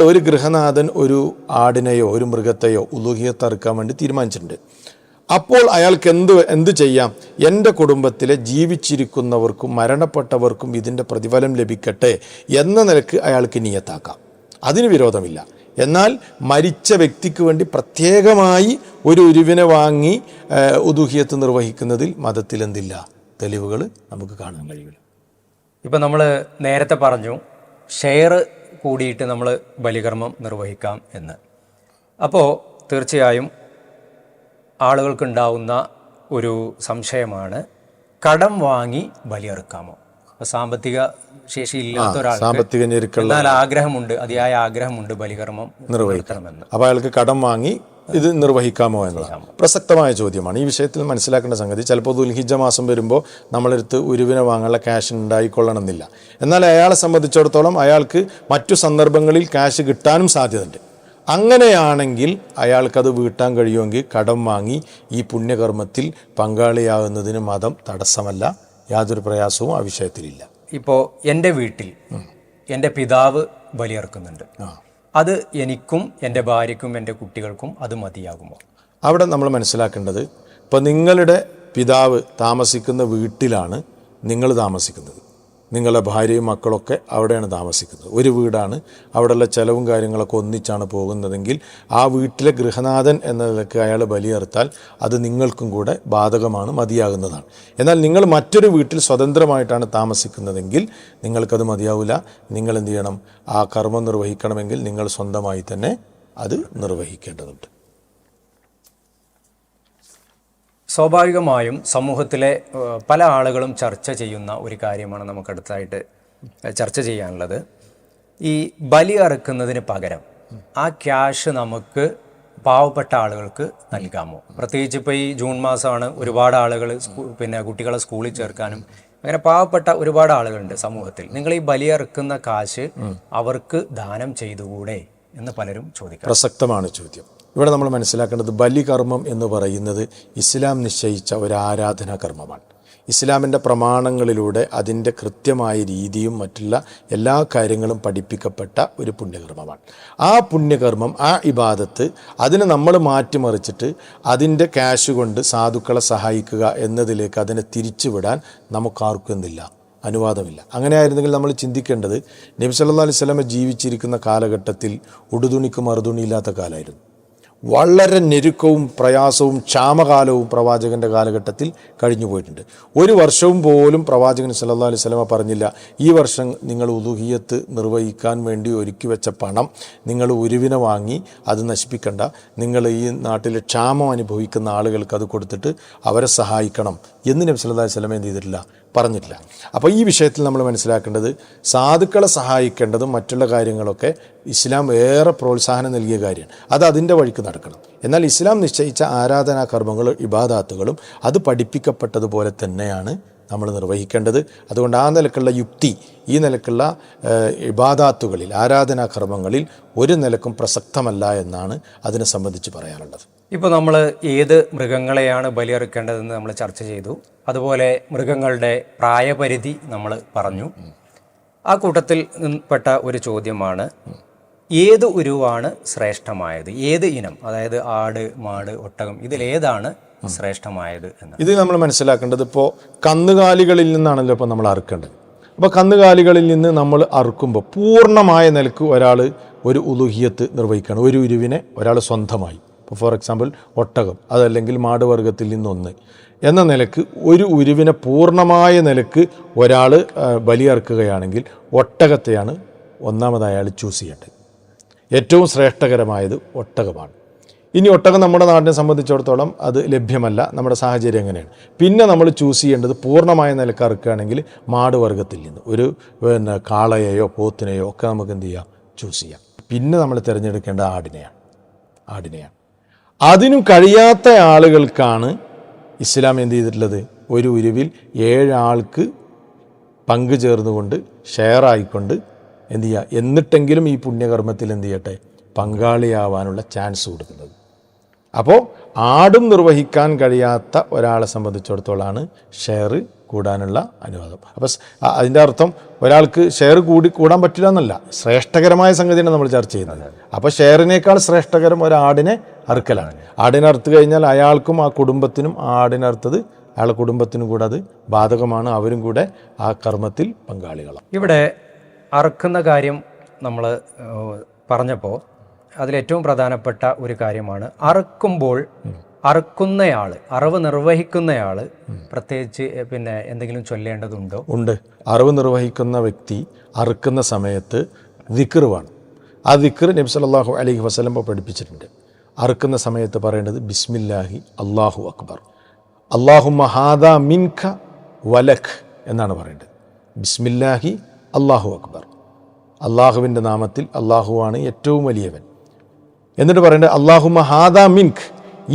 ഒരു ഗൃഹനാഥൻ ഒരു ആടിനെയോ ഒരു മൃഗത്തെയോ ഉലൂഹിയത്ത് അറുക്കാൻ വേണ്ടി തീരുമാനിച്ചിട്ടുണ്ട്. അപ്പോൾ അയാൾക്ക് എന്ത് ചെയ്യാം? എൻ്റെ കുടുംബത്തിലെ ജീവിച്ചിരിക്കുന്നവർക്കും മരണപ്പെട്ടവർക്കും ഇതിൻ്റെ പ്രതിഫലം ലഭിക്കട്ടെ എന്ന നിലക്ക് അയാൾക്ക് നിയത്താക്കാം. അതിന് വിരോധമില്ല. എന്നാൽ മരിച്ച വ്യക്തിക്ക് വേണ്ടി പ്രത്യേകമായി ഒരു ഉരുവിനെ വാങ്ങി ഉദുഹിയത്ത് നിർവഹിക്കുന്നതിൽ മതത്തിൽ എന്തില്ല? തെളിവുകൾ നമുക്ക് കാണാൻ കഴിയില്ല. ഇപ്പം നമ്മൾ നേരത്തെ പറഞ്ഞു ഷെയർ കൂടിയിട്ട് നമ്മൾ ബലികർമ്മം നിർവഹിക്കാം എന്ന്. അപ്പോൾ തീർച്ചയായും ആളുകൾക്കുണ്ടാവുന്ന ഒരു സംശയമാണ്, കടം വാങ്ങി ബലിയെറുക്കാമോ? സാമ്പത്തിക ശേഷി ഇല്ലാത്ത ഒരാൾക്ക് എന്നാൽ ആഗ്രഹമുണ്ട്, അതിയായ ആഗ്രഹമുണ്ട് ബലികർമ്മം നിർവഹിക്കണമെന്ന്. അപ്പോൾ അയാൾക്ക് കടം വാങ്ങി ഇത് നിർവഹിക്കാമോ എന്നതാണ് പ്രസക്തമായ ചോദ്യമാണ്. ഈ വിഷയത്തിൽ മനസ്സിലാക്കേണ്ട സംഗതി, ചിലപ്പോൾ ദുൽഹിജ്ജ മാസം വരുമ്പോൾ നമ്മളെടുത്ത് ഉരുവിനെ വാങ്ങാനുള്ള ക്യാഷ് ഉണ്ടായിക്കൊള്ളണമെന്നില്ല. എന്നാൽ അയാളെ സംബന്ധിച്ചിടത്തോളം അയാൾക്ക് മറ്റു സന്ദർഭങ്ങളിൽ ക്യാഷ് കിട്ടാനും സാധ്യതയുണ്ട്. അങ്ങനെയാണെങ്കിൽ അയാൾക്കത് വീട്ടാൻ കഴിയുമെങ്കിൽ കടം വാങ്ങി ഈ പുണ്യകർമ്മത്തിൽ പങ്കാളിയാകുന്നതിന് മതം തടസ്സമല്ല. യാതൊരു പ്രയാസവും ആ വിഷയത്തിലില്ല. ഇപ്പോൾ എൻ്റെ വീട്ടിൽ എൻ്റെ പിതാവ് ബലിയെറുക്കുന്നുണ്ട്, അത് എനിക്കും എൻ്റെ ഭാര്യയ്ക്കും എൻ്റെ കുട്ടികൾക്കും അത് മതിയാകുമോ? അവിടെ നമ്മൾ മനസ്സിലാക്കേണ്ടത്, ഇപ്പോൾ നിങ്ങളുടെ പിതാവ് താമസിക്കുന്ന വീട്ടിലാണ് നിങ്ങൾ താമസിക്കുന്നത്, നിങ്ങളുടെ ഭാര്യയും മക്കളൊക്കെ അവിടെയാണ് താമസിക്കുന്നത്, ഒരു വീടാണ്, അവിടെയുള്ള ചിലവും കാര്യങ്ങളൊക്കെ ഒന്നിച്ചാണ് പോകുന്നതെങ്കിൽ ആ വീട്ടിലെ ഗൃഹനാഥൻ എന്ന നിലയ്ക്ക് അയാൾ ബലിയെറുത്താൽ അത് നിങ്ങൾക്കും കൂടെ ബാധകമാണ്, മതിയാകുന്നതാണ്. എന്നാൽ നിങ്ങൾ മറ്റൊരു വീട്ടിൽ സ്വതന്ത്രമായിട്ടാണ് താമസിക്കുന്നതെങ്കിൽ നിങ്ങൾക്കത് മതിയാവില്ല. നിങ്ങൾ എന്ത് ചെയ്യണം? ആ കർമ്മം നിർവഹിക്കണമെങ്കിൽ നിങ്ങൾ സ്വന്തമായി തന്നെ അത് നിർവഹിക്കേണ്ടതുണ്ട്. സ്വാഭാവികമായും സമൂഹത്തിലെ പല ആളുകളും ചർച്ച ചെയ്യുന്ന ഒരു കാര്യമാണ് നമുക്കടുത്തായിട്ട് ചർച്ച ചെയ്യാനുള്ളത്. ഈ ബലി അറുക്കുന്നതിന് പകരം ആ ക്യാഷ് നമുക്ക് പാവപ്പെട്ട ആളുകൾക്ക് നൽകാമോ? പ്രത്യേകിച്ച് ഇപ്പോൾ ഈ ജൂൺ മാസമാണ്, ഒരുപാട് ആളുകൾ കുട്ടികളെ സ്കൂളിൽ ചേർക്കാനും അങ്ങനെ പാവപ്പെട്ട ഒരുപാട് ആളുകളുണ്ട് സമൂഹത്തിൽ. നിങ്ങൾ ഈ ബലി അറുക്കുന്ന കാശ് അവർക്ക് ദാനം ചെയ്തുകൂടെ എന്ന് പലരും ചോദിക്കും. പ്രസക്തമാണ് ചോദ്യം. ഇവിടെ നമ്മൾ മനസ്സിലാക്കേണ്ടത്, ബലികർമ്മം എന്ന് പറയുന്നത് ഇസ്ലാം നിശ്ചയിച്ച ഒരു ആരാധനാ കർമ്മമാണ്. ഇസ്ലാമിൻ്റെ പ്രമാണങ്ങളിലൂടെ അതിൻ്റെ കൃത്യമായ രീതിയും മറ്റുള്ള എല്ലാ കാര്യങ്ങളും പഠിപ്പിക്കപ്പെട്ട ഒരു പുണ്യകർമ്മമാണ്. ആ പുണ്യകർമ്മം, ആ ഇബാദത്ത്, അതിനെ നമ്മൾ മാറ്റിമറിച്ചിട്ട് അതിൻ്റെ ക്യാഷ് കൊണ്ട് സാധുക്കളെ സഹായിക്കുക എന്നതിലേക്ക് അതിനെ തിരിച്ചുവിടാൻ നമുക്കാർക്കും എന്തില്ല? അനുവാദമില്ല. അങ്ങനെയായിരുന്നെങ്കിൽ നമ്മൾ ചിന്തിക്കേണ്ടത് നബി സല്ലല്ലാഹു അലൈഹി വസല്ലം ജീവിച്ചിരിക്കുന്ന കാലഘട്ടത്തിൽ ഉടുതുണിക്ക് മറുതുണിയില്ലാത്ത കാലമായിരുന്നു. വളരെ ഞെരുക്കവും പ്രയാസവും ക്ഷാമകാലവും പ്രവാചകൻ്റെ കാലഘട്ടത്തിൽ കഴിഞ്ഞു പോയിട്ടുണ്ട്. ഒരു വർഷവും പോലും പ്രവാചകൻ സല്ലല്ലാഹു അലൈഹി വസല്ലം പറഞ്ഞില്ല, ഈ വർഷം നിങ്ങൾ ഉദുഹിയ്യത്ത് നിർവഹിക്കാൻ വേണ്ടി ഒരുക്കി വെച്ച പണം നിങ്ങൾ ഉരുവിനെ വാങ്ങി അത് നശിപ്പിക്കണ്ട, നിങ്ങൾ ഈ നാട്ടിൽ ക്ഷാമം അനുഭവിക്കുന്ന ആളുകൾക്ക് അത് കൊടുത്തിട്ട് അവരെ സഹായിക്കണം എന്ന് നബി സല്ലല്ലാഹു അലൈഹി വസല്ലം എന്ത് ചെയ്തിട്ടില്ല, പറഞ്ഞിട്ടില്ല. അപ്പോൾ ഈ വിഷയത്തിൽ നമ്മൾ മനസ്സിലാക്കേണ്ടത് സാധുക്കളെ സഹായിക്കേണ്ടതും മറ്റുള്ള കാര്യങ്ങളൊക്കെ ഇസ്ലാം ഏറെ പ്രോത്സാഹനം നൽകിയ കാര്യമാണ്. അത് അതിൻ്റെ വഴിക്ക് നടക്കണം. എന്നാൽ ഇസ്ലാം നിശ്ചയിച്ച ആരാധനാ കർമ്മങ്ങളും ഇബാദാത്തുകളും അത് പഠിപ്പിക്കപ്പെട്ടതുപോലെ തന്നെയാണ് നമ്മൾ നിർവഹിക്കേണ്ടത്. അതുകൊണ്ട് ആ നിലക്കുള്ള യുക്തി ഈ നിലക്കുള്ള ഇബാദാത്തുകളിൽ ആരാധനാ കർമ്മങ്ങളിൽ ഒരു നിലക്കും പ്രസക്തമല്ല എന്നാണ് അതിനെ സംബന്ധിച്ച് പറയാനുള്ളത്. ഇപ്പോൾ നമ്മൾ ഏത് മൃഗങ്ങളെയാണ് ബലിയറുക്കേണ്ടതെന്ന് നമ്മൾ ചർച്ച ചെയ്തു. അതുപോലെ മൃഗങ്ങളുടെ പ്രായപരിധി നമ്മൾ പറഞ്ഞു. ആ കൂട്ടത്തിൽ പെട്ട ഒരു ചോദ്യമാണ്, ഏത് ഉരുവാണ് ശ്രേഷ്ഠമായത്? ഏത് ഇനം, അതായത് ആട്, മാട്, ഒട്ടകം, ഇതിലേതാണ് ശ്രേഷ്ഠമായത് എന്ന് ഇത് നമ്മൾ മനസ്സിലാക്കേണ്ടത്. ഇപ്പോൾ കന്നുകാലികളിൽ നിന്നാണല്ലോ ഇപ്പോൾ നമ്മൾ അറുക്കേണ്ടത്. അപ്പോൾ കന്നുകാലികളിൽ നിന്ന് നമ്മൾ അറുക്കുമ്പോൾ പൂർണ്ണമായ നിലക്ക് ഒരാൾ ഒരു ഉലുഹിയത്ത് നിർവഹിക്കുകയാണ്. ഒരു ഉരുവിനെ ഒരാൾ സ്വന്തമായി, ഇപ്പോൾ ഫോർ എക്സാമ്പിൾ ഒട്ടകം, അതല്ലെങ്കിൽ മാടുവർഗത്തിൽ നിന്നൊന്ന് എന്ന നിലക്ക് ഒരു ഉരുവിനെ പൂർണ്ണമായ നിലക്ക് ഒരാൾ ബലിയർക്കുകയാണെങ്കിൽ ഒട്ടകത്തെയാണ് ഒന്നാമതായി അയാൾ ചൂസ് ചെയ്യേണ്ടത്. ഏറ്റവും ശ്രേഷ്ഠകരമായത് ഒട്ടകമാണ്. ഇനി ഒട്ടകം നമ്മുടെ നാടിനെ സംബന്ധിച്ചിടത്തോളം അത് ലഭ്യമല്ല, നമ്മുടെ സാഹചര്യം എങ്ങനെയാണ്. പിന്നെ നമ്മൾ ചൂസ് ചെയ്യേണ്ടത് പൂർണ്ണമായ നിലക്ക് അറുക്കുകയാണെങ്കിൽ മാടുവർഗത്തിൽ നിന്ന് ഒരു കാളയെയോ പോത്തിനെയോ ഒക്കെ നമുക്ക് എന്ത് ചെയ്യാം, ചൂസ് ചെയ്യാം. പിന്നെ നമ്മൾ തിരഞ്ഞെടുക്കേണ്ട ആടിനെയാണ്. അതിനും കഴിയാത്ത ആളുകൾക്കാണ് ഇസ്ലാം എന്ത് ചെയ്തിട്ടുള്ളത്, ഒരു ഉരുവിൽ 7 ആൾക്ക് പങ്ക് ചേർന്നുകൊണ്ട് ഷെയറായിക്കൊണ്ട് എന്ത് ചെയ്യുക, എന്നിട്ടെങ്കിലും ഈ പുണ്യകർമ്മത്തിൽ എന്ത് ചെയ്യട്ടെ, പങ്കാളിയാവാനുള്ള ചാൻസ് കൊടുക്കുന്നത്. അപ്പോൾ ആടും നിർവഹിക്കാൻ കഴിയാത്ത ഒരാളെ സംബന്ധിച്ചിടത്തോളമാണ് ഷെയർ കൂടാനുള്ള അനുവാദം. അപ്പോൾ അതിൻ്റെ അർത്ഥം ഒരാൾക്ക് ഷെയർ കൂടാൻ പറ്റില്ല എന്നല്ല, ശ്രേഷ്ഠകരമായ സംഗതിയാണ് നമ്മൾ ചർച്ച ചെയ്യുന്നത്. അപ്പോൾ ഷെയറിനേക്കാൾ ശ്രേഷ്ഠകരം ഒരാടിനെ അറുക്കലാണ്. ആടിനെ അറുത്ത് കഴിഞ്ഞാൽ അയാൾക്കും ആ കുടുംബത്തിനും ആടിനറുത്തത് അയാളുടെ കുടുംബത്തിനും കൂടെ അത് ബാധകമാണ്. അവരും കൂടെ ആ കർമ്മത്തിൽ പങ്കാളികളാണ്. ഇവിടെ അറുക്കുന്ന കാര്യം നമ്മൾ പറഞ്ഞപ്പോൾ അതിലേറ്റവും പ്രധാനപ്പെട്ട ഒരു കാര്യമാണ് അറുക്കുമ്പോൾ അറുക്കുന്നയാൾ, അറവ് നിർവഹിക്കുന്നയാൾ പ്രത്യേകിച്ച് പിന്നെ എന്തെങ്കിലും ചൊല്ലേണ്ടതുണ്ടോ? ഉണ്ട്. അറവ് നിർവഹിക്കുന്ന വ്യക്തി അറുക്കുന്ന സമയത്ത് ദിക്ർ വേണം. ആ ദിക്ർ നബി സല്ലല്ലാഹു അലൈഹി വസല്ലം പഠിപ്പിച്ചിട്ടുണ്ട്. അറുക്കുന്ന സമയത്ത് പറയേണ്ടത് ബിസ്മില്ലാഹി അല്ലാഹു അക്ബർ, അല്ലാഹുമ്മ ഹാദാ മിൻക വലക് എന്നാണ് പറയേണ്ടത്. ബിസ്മില്ലാഹി അല്ലാഹു അക്ബർ, അള്ളാഹുവിൻ്റെ നാമത്തിൽ, അള്ളാഹുവാണ് ഏറ്റവും വലിയവൻ. എന്നിട്ട് പറയേണ്ടത് അല്ലാഹുമ്മ ഹാദാ മിൻക്,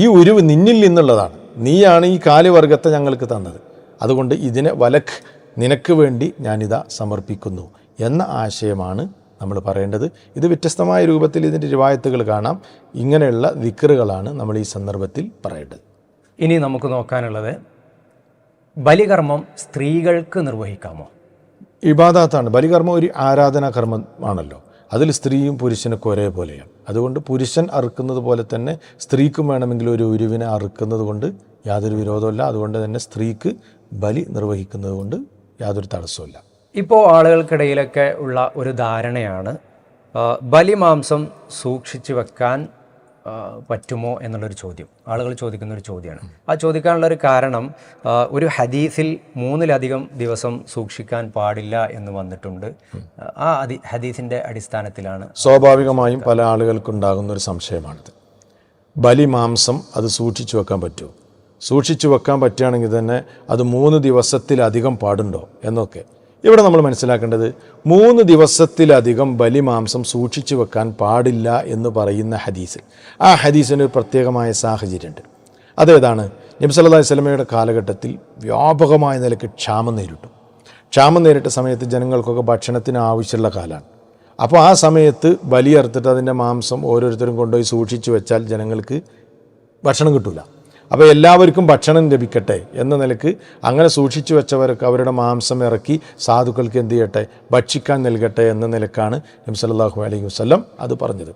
ഈ ഉരുവ് നിന്നിൽ നിന്നുള്ളതാണ്, നീയാണ് ഈ കാലിവർഗത്തെ ഞങ്ങൾക്ക് തന്നത്, അതുകൊണ്ട് ഇതിനെ വലക്, നിനക്ക് വേണ്ടി ഞാനിതാ സമർപ്പിക്കുന്നു എന്ന ആശയമാണ് നമ്മൾ പറയേണ്ടത്. ഇത് വ്യത്യസ്തമായ രൂപത്തിൽ ഇതിൻ്റെ റിവായത്തുകൾ കാണാം. ഇങ്ങനെയുള്ള ദിക്റുകളാണ് നമ്മൾ ഈ സന്ദർഭത്തിൽ പറയേണ്ടത്. ഇനി നമുക്ക് നോക്കാനുള്ളത്, ബലികർമ്മം സ്ത്രീകൾക്ക് നിർവഹിക്കാമോ? ഇബാദത്താണ്. ബലികർമ്മം ഒരു ആരാധനാ കർമ്മമാണല്ലോ. അതിൽ സ്ത്രീയും പുരുഷനൊക്കെ ഒരേപോലെയാണ്. അതുകൊണ്ട് പുരുഷൻ അറുക്കുന്നത് പോലെ തന്നെ സ്ത്രീക്കും വേണമെങ്കിൽ ഒരു ഉരുവിനെ അറുക്കുന്നത് കൊണ്ട് യാതൊരു വിരോധമില്ല. അതുകൊണ്ട് തന്നെ സ്ത്രീക്ക് ബലി നിർവഹിക്കുന്നത് കൊണ്ട് യാതൊരു തടസ്സമില്ല. ഇപ്പോൾ ആളുകൾക്കിടയിലൊക്കെ ഉള്ള ഒരു ധാരണയാണ് ബലിമാംസം സൂക്ഷിച്ചു വെക്കാൻ പറ്റുമോ എന്നുള്ളൊരു ചോദ്യം. ആളുകൾ ചോദിക്കുന്നൊരു ചോദ്യമാണ്. ആ ചോദിക്കാനുള്ളൊരു കാരണം, ഒരു ഹദീസിൽ 3-ലധികം ദിവസം സൂക്ഷിക്കാൻ പാടില്ല എന്ന് വന്നിട്ടുണ്ട്. ആ ഹദീസിൻ്റെ അടിസ്ഥാനത്തിലാണ് സ്വാഭാവികമായും പല ആളുകൾക്കുണ്ടാകുന്ന ഒരു സംശയമാണിത്. ബലിമാംസം അത് സൂക്ഷിച്ചു വെക്കാൻ പറ്റുമോ? സൂക്ഷിച്ചു വെക്കാൻ പറ്റുകയാണെങ്കിൽ തന്നെ അത് 3 ദിവസത്തിലധികം പാടുണ്ടോ എന്നൊക്കെ. ഇവിടെ നമ്മൾ മനസ്സിലാക്കേണ്ടത് 3 ദിവസത്തിലധികം ബലിമാംസം സൂക്ഷിച്ചു വെക്കാൻ പാടില്ല എന്ന് പറയുന്ന ഹദീസ്, ആ ഹദീസിന് ഒരു പ്രത്യേകമായ സാഹചര്യമുണ്ട്. അതേതാണ്? നബി സല്ലല്ലാഹു അലൈഹി വസല്ലമയുടെ കാലഘട്ടത്തിൽ വ്യാപകമായ നിലയ്ക്ക് ക്ഷാമം നേരിട്ടു. ക്ഷാമം നേരിട്ട സമയത്ത് ജനങ്ങൾക്കൊക്കെ ഭക്ഷണത്തിന് ആവശ്യമുള്ള കാലമാണ്. അപ്പോൾ ആ സമയത്ത് ബലിയറുത്തിട്ട് അതിൻ്റെ മാംസം ഓരോരുത്തരും കൊണ്ടുപോയി സൂക്ഷിച്ചു വെച്ചാൽ ജനങ്ങൾക്ക് ഭക്ഷണം കിട്ടില്ല. അപ്പോൾ എല്ലാവർക്കും ഭക്ഷണം ലഭിക്കട്ടെ എന്ന നിലക്ക് അങ്ങനെ സൂക്ഷിച്ചു വെച്ചവർക്ക് അവരുടെ മാംസം ഇറക്കി സാധുക്കൾക്ക് എന്ത് ചെയ്യട്ടെ, ഭക്ഷിക്കാൻ നൽകട്ടെ എന്ന നിലക്കാണ് നബി സല്ലല്ലാഹു അലൈഹി വസല്ലം അത് പറഞ്ഞത്.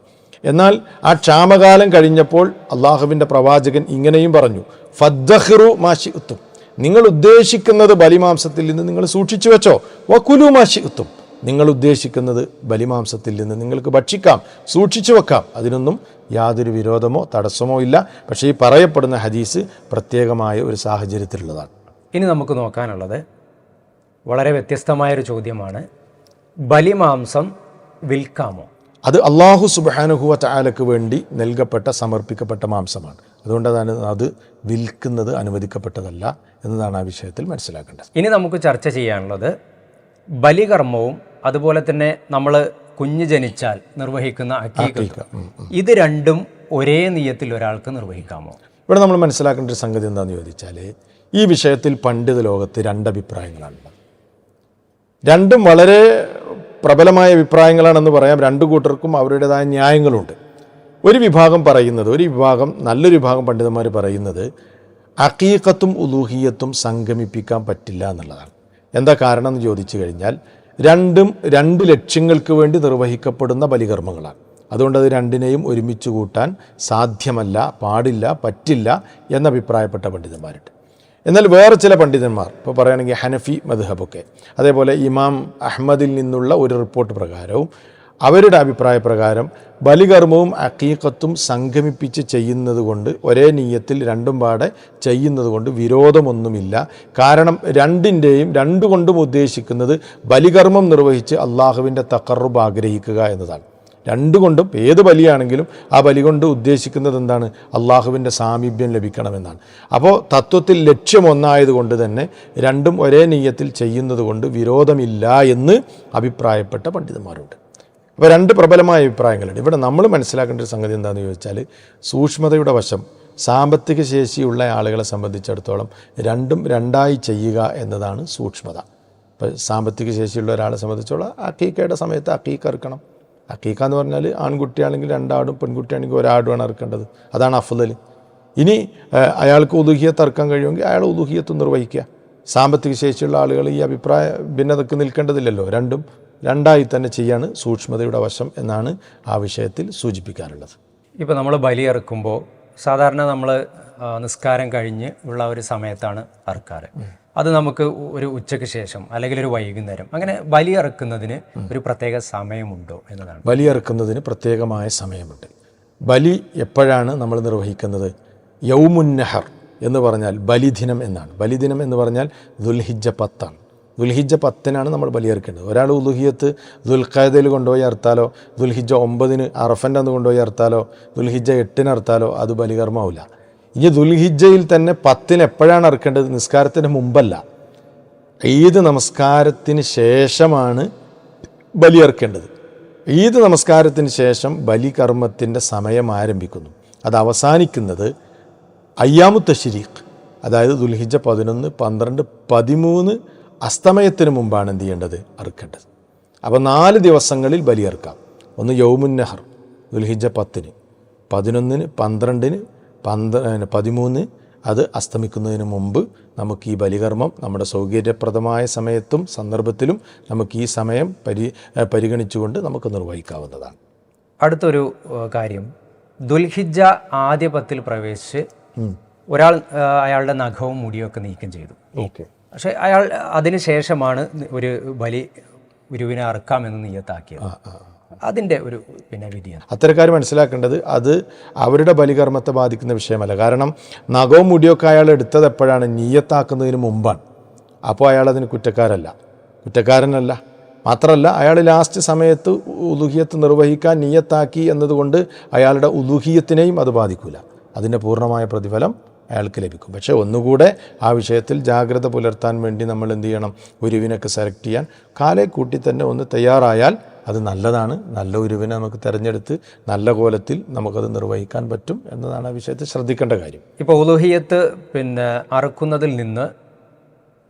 എന്നാൽ ആ ക്ഷാമകാലം കഴിഞ്ഞപ്പോൾ അള്ളാഹുവിൻ്റെ പ്രവാചകൻ ഇങ്ങനെയും പറഞ്ഞു, ഫദ്ദഖിറു മാ ശിഅ്തും, നിങ്ങൾ ഉദ്ദേശിക്കുന്നത് ബലിമാംസത്തിൽ നിന്ന് നിങ്ങൾ സൂക്ഷിച്ചു വെച്ചോ. വകുലു മാ ശിഅ്തും, നിങ്ങൾ ഉദ്ദേശിക്കുന്നത് ബലിമാംസത്തിൽ നിന്ന് നിങ്ങൾക്ക് ഭക്ഷിക്കാം, സൂക്ഷിച്ചു വെക്കാം. അതിനൊന്നും യാതൊരു വിരോധമോ തടസ്സമോ ഇല്ല. പക്ഷേ ഈ പറയപ്പെടുന്ന ഹദീസ് പ്രത്യേകമായ ഒരു സാഹചര്യത്തിലുള്ളതാണ്. ഇനി നമുക്ക് നോക്കാനുള്ളത് വളരെ വ്യത്യസ്തമായൊരു ചോദ്യമാണ്. ബലിമാംസം വിൽക്കാമോ? അത് അള്ളാഹു സുബ്ഹാനഹു വ തആലക്ക് വേണ്ടി നൽകപ്പെട്ട സമർപ്പിക്കപ്പെട്ട മാംസമാണ്. അതുകൊണ്ടാണ് അത് വിൽക്കുന്നത് അനുവദിക്കപ്പെട്ടതല്ല എന്നതാണ് ആ വിഷയത്തിൽ മനസ്സിലാക്കേണ്ടത്. ഇനി നമുക്ക് ചർച്ച ചെയ്യാനുള്ളത് ബലികർമ്മവും അതുപോലെ തന്നെ നമ്മൾ കുഞ്ഞ് ജനിച്ചാൽ നിർവഹിക്കുന്ന അക്കീഖ, ഇത് രണ്ടും ഒരേ നിയത്തിൽ ഒരാൾക്ക് നിർവഹിക്കാമോ? ഇവിടെ നമ്മൾ മനസ്സിലാക്കേണ്ട ഒരു സംഗതി എന്താണെന്ന് ചോദിച്ചാൽ, ഈ വിഷയത്തിൽ പണ്ഡിത ലോകത്ത് രണ്ടഭിപ്രായങ്ങളാണുള്ളത്. രണ്ടും വളരെ പ്രബലമായ അഭിപ്രായങ്ങളാണെന്ന് പറയാം. രണ്ടു കൂട്ടർക്കും അവരുടേതായ ന്യായങ്ങളുണ്ട്. ഒരു വിഭാഗം പറയുന്നത്, നല്ലൊരു വിഭാഗം പണ്ഡിതന്മാർ പറയുന്നത് അഖീഖത്തും ഉലൂഹിയത്തും സംഗമിപ്പിക്കാൻ പറ്റില്ല എന്നുള്ളതാണ്. എന്താ കാരണം എന്ന് ചോദിച്ചു കഴിഞ്ഞാൽ, രണ്ടും രണ്ട് ലക്ഷ്യങ്ങൾക്ക് വേണ്ടി നിർവഹിക്കപ്പെടുന്ന ബലികർമ്മങ്ങളാണ്. അതുകൊണ്ട് അത് രണ്ടിനെയും ഒരുമിച്ച് കൂട്ടാൻ സാധ്യമല്ല, പാടില്ല, പറ്റില്ല എന്നഭിപ്രായപ്പെട്ട പണ്ഡിതന്മാരുണ്ട്. എന്നാൽ വേറെ ചില പണ്ഡിതന്മാർ, ഇപ്പോൾ പറയുകയാണെങ്കിൽ ഹനഫി മദ്ഹബൊക്കെ, അതേപോലെ ഇമാം അഹ്മദിൽ നിന്നുള്ള ഒരു റിപ്പോർട്ട് പ്രകാരവും അവരുടെ അഭിപ്രായ പ്രകാരം ബലികർമ്മവും അഖീഖത്തും സംഗമിപ്പിച്ച് ചെയ്യുന്നത് കൊണ്ട്, ഒരേ നീയത്തിൽ രണ്ടും പാടെ ചെയ്യുന്നത് കൊണ്ട് വിരോധമൊന്നുമില്ല. കാരണം രണ്ടുകൊണ്ടും ഉദ്ദേശിക്കുന്നത് ബലികർമ്മം നിർവഹിച്ച് അള്ളാഹുവിൻ്റെ തഖർറുബ് ആഗ്രഹിക്കുക എന്നതാണ്. രണ്ടുകൊണ്ടും ഏത് ബലിയാണെങ്കിലും ആ ബലി കൊണ്ട് ഉദ്ദേശിക്കുന്നത് എന്താണ്? അള്ളാഹുവിൻ്റെ സാമീപ്യം ലഭിക്കണമെന്നാണ്. അപ്പോൾ തത്വത്തിൽ ലക്ഷ്യം ഒന്നായതുകൊണ്ട് തന്നെ രണ്ടും ഒരേ നീയത്തിൽ ചെയ്യുന്നത് കൊണ്ട് വിരോധമില്ല എന്ന് അഭിപ്രായപ്പെട്ട പണ്ഡിതന്മാരുണ്ട്. അപ്പോൾ രണ്ട് പ്രബലമായ അഭിപ്രായങ്ങളുണ്ട്. ഇവിടെ നമ്മൾ മനസ്സിലാക്കേണ്ട ഒരു സംഗതി എന്താണെന്ന് ചോദിച്ചാൽ, സൂക്ഷ്മതയുടെ വശം, സാമ്പത്തിക ശേഷിയുള്ള ആളുകളെ സംബന്ധിച്ചിടത്തോളം രണ്ടും രണ്ടായി ചെയ്യുക എന്നതാണ് സൂക്ഷ്മത. ഇപ്പോൾ സാമ്പത്തിക ശേഷിയുള്ള ഒരാളെ സംബന്ധിച്ചോളം അഖീഖയുടെ സമയത്ത് അഖീഖ ഇറക്കണം. അഖീഖ എന്ന് പറഞ്ഞാൽ ആൺകുട്ടിയാണെങ്കിൽ രണ്ടാടും, പെൺകുട്ടിയാണെങ്കിൽ ഒരാടുമാണ് ഇറക്കേണ്ടത്. അതാണ് അഫ്ളൽ. ഇനി അയാൾക്ക് ഉദുഹിയത്ത് ഇറക്കാൻ കഴിയുമെങ്കിൽ അയാൾ ഉദുഹിയത്ത് നിർവഹിക്കുക. സാമ്പത്തിക ശേഷിയുള്ള ആളുകൾ ഈ അഭിപ്രായ ഭിന്നതക്ക് നിൽക്കേണ്ടതില്ലല്ലോ. രണ്ടും രണ്ടായി തന്നെ ചെയ്യാണ് സൂക്ഷ്മതയുടെ വശം എന്നാണ് ആ വിഷയത്തിൽ സൂചിപ്പിക്കാറുള്ളത്. ഇപ്പോൾ നമ്മൾ ബലിയിറക്കുമ്പോൾ സാധാരണ നമ്മൾ നിസ്കാരം കഴിഞ്ഞ് ഉള്ള ഒരു സമയത്താണ് അറക്കാറ്. അത് നമുക്ക് ഒരു ഉച്ചയ്ക്ക് ശേഷം അല്ലെങ്കിൽ ഒരു വൈകുന്നേരം, അങ്ങനെ ബലിയിറക്കുന്നതിന് ഒരു പ്രത്യേക സമയമുണ്ടോ എന്നതാണ്. ബലിയിറക്കുന്നതിന് പ്രത്യേകമായ സമയമുണ്ട്. ബലി എപ്പോഴാണ് നമ്മൾ നിർവഹിക്കുന്നത്? യൗമുൻ നഹർ എന്ന് പറഞ്ഞാൽ ബലിദിനം എന്നാണ്. ബലിദിനം എന്ന് പറഞ്ഞാൽ ദുൽഹിജ്ജ 10 ആണ്. ദുൽഹിജ്ജ 10-നാണ് നമ്മൾ ബലിയിറക്കേണ്ടത്. ഒരാൾ ഉലുഹിയത്ത് ദുൽഖഅദയിൽ കൊണ്ടുപോയി അറുത്താലോ, ദുൽഹിജ്ജ 9-ന് അറഫൻ്റെ അന്ന് കൊണ്ടുപോയി അറുത്താലോ, ദുൽഹിജ്ജ 8-ന് അറുത്താലോ അത് ബലികർമ്മമാവില്ല. ഇനി ദുൽഹിജ്ജയിൽ തന്നെ 10-ന് എപ്പോഴാണ് അറുക്കേണ്ടത്? നിസ്കാരത്തിന് മുമ്പല്ല, ഈദ് നമസ്കാരത്തിന് ശേഷമാണ് ബലിയിറക്കേണ്ടത്. ഈദ് നമസ്കാരത്തിന് ശേഷം ബലികർമ്മത്തിൻ്റെ സമയം ആരംഭിക്കുന്നു. അത് അവസാനിക്കുന്നത് അയ്യാമു തശ്രീഖ്, അതായത് ദുൽഹിജ്ജ 11, 12, 13 അസ്തമയത്തിന് മുമ്പാണ് എന്ത് ചെയ്യേണ്ടത്? അറുക്കേണ്ടത്. അപ്പോൾ 4 ദിവസങ്ങളിൽ ബലിയിറക്കാം. ഒന്ന് യൗമുൻ നഹർ ദുൽഹിജ്ജ 10-ന്, 11-ന്, 12-ന്, 13 അത് അസ്തമിക്കുന്നതിന് മുമ്പ് നമുക്ക് ഈ ബലികർമ്മം നമ്മുടെ സൗകര്യപ്രദമായ സമയത്തും സന്ദർഭത്തിലും നമുക്ക് ഈ സമയം പരിഗണിച്ചുകൊണ്ട് നമുക്ക് നിർവഹിക്കാവുന്നതാണ്. അടുത്തൊരു കാര്യം, ദുൽഹിജ്ജ ആദ്യ 10-ൽ പ്രവേശിച്ച് ഒരാൾ അയാളുടെ നഖവും മുടിയൊക്കെ നീക്കം ചെയ്തു. ഓക്കെ. പക്ഷേ അയാൾ അതിന് ശേഷമാണ് ഒരു ബലി ഗുരുവിനെ അറക്കാമെന്ന് നിയത്താക്കിയത്. അതിൻ്റെ ഒരു വിധിയാണ്. അത്തരക്കാർ മനസ്സിലാക്കേണ്ടത് അത് അവരുടെ ബലികർമ്മത്തെ ബാധിക്കുന്ന വിഷയമല്ല. കാരണം നഖവും മുടിയൊക്കെ അയാൾ എടുത്തത് എപ്പോഴാണ്? നിയത്താക്കുന്നതിന് മുമ്പാണ്. അപ്പോൾ അയാൾ അതിന് കുറ്റക്കാരനല്ല. മാത്രമല്ല അയാൾ ലാസ്റ്റ് സമയത്ത് ഉലുഹിയത്ത് നിർവഹിക്കാൻ നിയത്താക്കി എന്നതുകൊണ്ട് അയാളുടെ ഉലുഹിയത്തിനെയും അത് ബാധിക്കില്ല. അതിൻ്റെ പൂർണ്ണമായ പ്രതിഫലം അയാൾക്ക് ലഭിക്കും. പക്ഷേ ഒന്നുകൂടെ ആ വിഷയത്തിൽ ജാഗ്രത പുലർത്താൻ വേണ്ടി നമ്മൾ എന്ത് ചെയ്യണം? ഉരുവിനൊക്കെ സെലക്ട് ചെയ്യാൻ കാലേ കൂട്ടി തന്നെ ഒന്ന് തയ്യാറായാൽ അത് നല്ലതാണ്. നല്ല ഉരുവിനെ നമുക്ക് തിരഞ്ഞെടുത്ത് നല്ല കോലത്തിൽ നമുക്കത് നിർവഹിക്കാൻ പറ്റും എന്നതാണ് ആ വിഷയത്തിൽ ശ്രദ്ധിക്കേണ്ട കാര്യം. ഇപ്പോൾ ഉലുഹിയത്ത് അറുക്കുന്നതിൽ നിന്ന്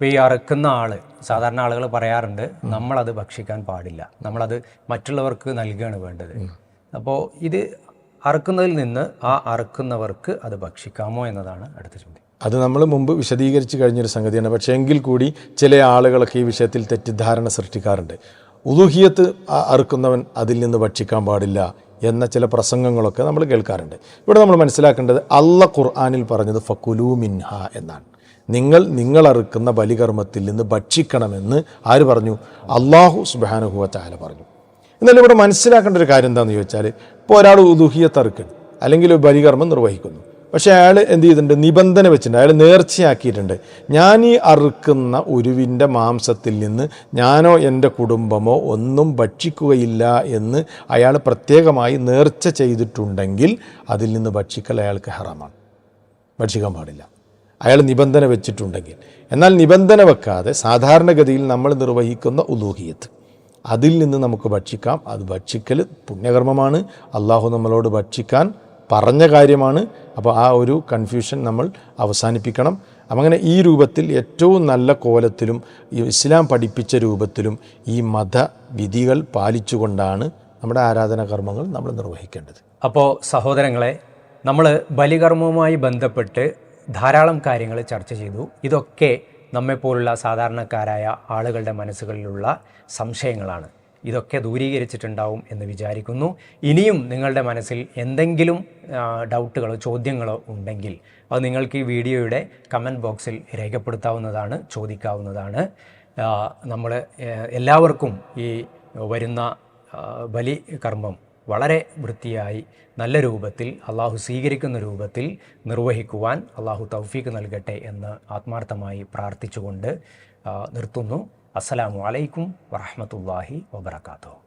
ഈ അറുക്കുന്ന ആൾ, സാധാരണ ആളുകൾ പറയാറുണ്ട് നമ്മളത് ഭക്ഷിക്കാൻ പാടില്ല, നമ്മളത് മറ്റുള്ളവർക്ക് നൽകുകയാണ് വേണ്ടത്. അപ്പോൾ ഇത് അറുക്കുന്നതിൽ നിന്ന് ആ അറുക്കുന്നവർക്ക് അത് ഭക്ഷിക്കാമോ എന്നതാണ് അടുത്ത ചോദ്യം. അത് നമ്മൾ മുമ്പ് വിശദീകരിച്ച് കഴിഞ്ഞൊരു സംഗതിയാണ്. പക്ഷേ എങ്കിൽ കൂടി ചില ആളുകളൊക്കെ ഈ വിഷയത്തിൽ തെറ്റിദ്ധാരണ സൃഷ്ടിക്കാറുണ്ട്. ഉലുഹിയത്ത് അറുക്കുന്നവൻ അതിൽ നിന്ന് ഭക്ഷിക്കാൻ പാടില്ല എന്ന ചില പ്രസംഗങ്ങളൊക്കെ നമ്മൾ കേൾക്കാറുണ്ട്. ഇവിടെ നമ്മൾ മനസ്സിലാക്കേണ്ടത് അല്ലാഹ് ഖുർആനിൽ പറഞ്ഞത് ഫകുലൂ മിൻഹ എന്നാണ്. നിങ്ങൾ അറുക്കുന്ന ബലികർമ്മത്തിൽ നിന്ന് ഭക്ഷിക്കണമെന്ന് ആര് പറഞ്ഞു? അല്ലാഹു സുബ്ഹാനഹു വ തആല പറഞ്ഞു. എന്നാൽ ഇവിടെ മനസ്സിലാക്കേണ്ട ഒരു കാര്യം എന്താണെന്ന് ചോദിച്ചാൽ, ഇപ്പോൾ ഒരാൾ ഉദുഹിയത്ത് അറുക്കുന്നു അല്ലെങ്കിൽ ഒരു ബലികർമ്മം നിർവഹിക്കുന്നു. പക്ഷേ അയാൾ എന്ത് ചെയ്തിട്ടുണ്ട്? നിബന്ധന വെച്ചിട്ടുണ്ട്, അയാൾ നേർച്ചയാക്കിയിട്ടുണ്ട്. ഞാൻ ഈ അറുക്കുന്ന ഉരുവിൻ്റെ മാംസത്തിൽ നിന്ന് ഞാനോ എൻ്റെ കുടുംബമോ ഒന്നും ഭക്ഷിക്കുകയില്ല എന്ന് അയാൾ പ്രത്യേകമായി നേർച്ച ചെയ്തിട്ടുണ്ടെങ്കിൽ അതിൽ നിന്ന് ഭക്ഷിക്കൽ അയാൾക്ക് ഹറാമാണ്, ഭക്ഷിക്കാൻ പാടില്ല, അയാൾ നിബന്ധന വെച്ചിട്ടുണ്ടെങ്കിൽ. എന്നാൽ നിബന്ധന വെക്കാതെ സാധാരണഗതിയിൽ നമ്മൾ നിർവഹിക്കുന്ന ഉലൂഹിയത്ത്, അതിൽ നിന്ന് നമുക്ക് ഭക്ഷിക്കാം. അത് ഭക്ഷിക്കൽ പുണ്യകർമ്മമാണ്, അള്ളാഹു നമ്മളോട് ഭക്ഷിക്കാൻ പറഞ്ഞ കാര്യമാണ്. അപ്പോൾ ആ ഒരു കൺഫ്യൂഷൻ നമ്മൾ അവസാനിപ്പിക്കണം. അങ്ങനെ ഈ രൂപത്തിൽ ഏറ്റവും നല്ല കോലത്തിലും ഇസ്ലാം പഠിപ്പിച്ച രൂപത്തിലും ഈ മതവിധികൾ പാലിച്ചുകൊണ്ടാണ് നമ്മുടെ ആരാധനാകർമ്മങ്ങൾ നമ്മൾ നിർവഹിക്കേണ്ടത്. അപ്പോൾ സഹോദരങ്ങളെ, നമ്മൾ ബലികർമ്മവുമായി ബന്ധപ്പെട്ട് ധാരാളം കാര്യങ്ങൾ ചർച്ച ചെയ്തു. ഇതൊക്കെ നമ്മെപ്പോലുള്ള സാധാരണക്കാരായ ആളുകളുടെ മനസ്സുകളിലുള്ള സംശയങ്ങളാണ്. ഇതൊക്കെ ദൂരീകരിച്ചിട്ടുണ്ടാവും എന്ന് വിചാരിക്കുന്നു. ഇനിയും നിങ്ങളുടെ മനസ്സിൽ എന്തെങ്കിലും ഡൗട്ടുകളോ ചോദ്യങ്ങളോ ഉണ്ടെങ്കിൽ അത് നിങ്ങൾക്ക് ഈ വീഡിയോയുടെ കമൻറ്റ് ബോക്സിൽ രേഖപ്പെടുത്താവുന്നതാണ്, ചോദിക്കാവുന്നതാണ്. നമ്മൾ എല്ലാവർക്കും ഈ വരുന്ന ബലി കർമ്മം വളരെ വൃത്തിയായി നല്ല രൂപത്തിൽ അള്ളാഹു സ്വീകരിക്കുന്ന രൂപത്തിൽ നിർവഹിക്കുവാൻ അള്ളാഹു തൗഫീക്ക് നൽകട്ടെ എന്ന് ആത്മാർത്ഥമായി പ്രാർത്ഥിച്ചുകൊണ്ട് നിർത്തുന്നു. അസ്സലാമു അലൈക്കും വറഹ്മത്തുള്ളാഹി വബറകാതുഹു.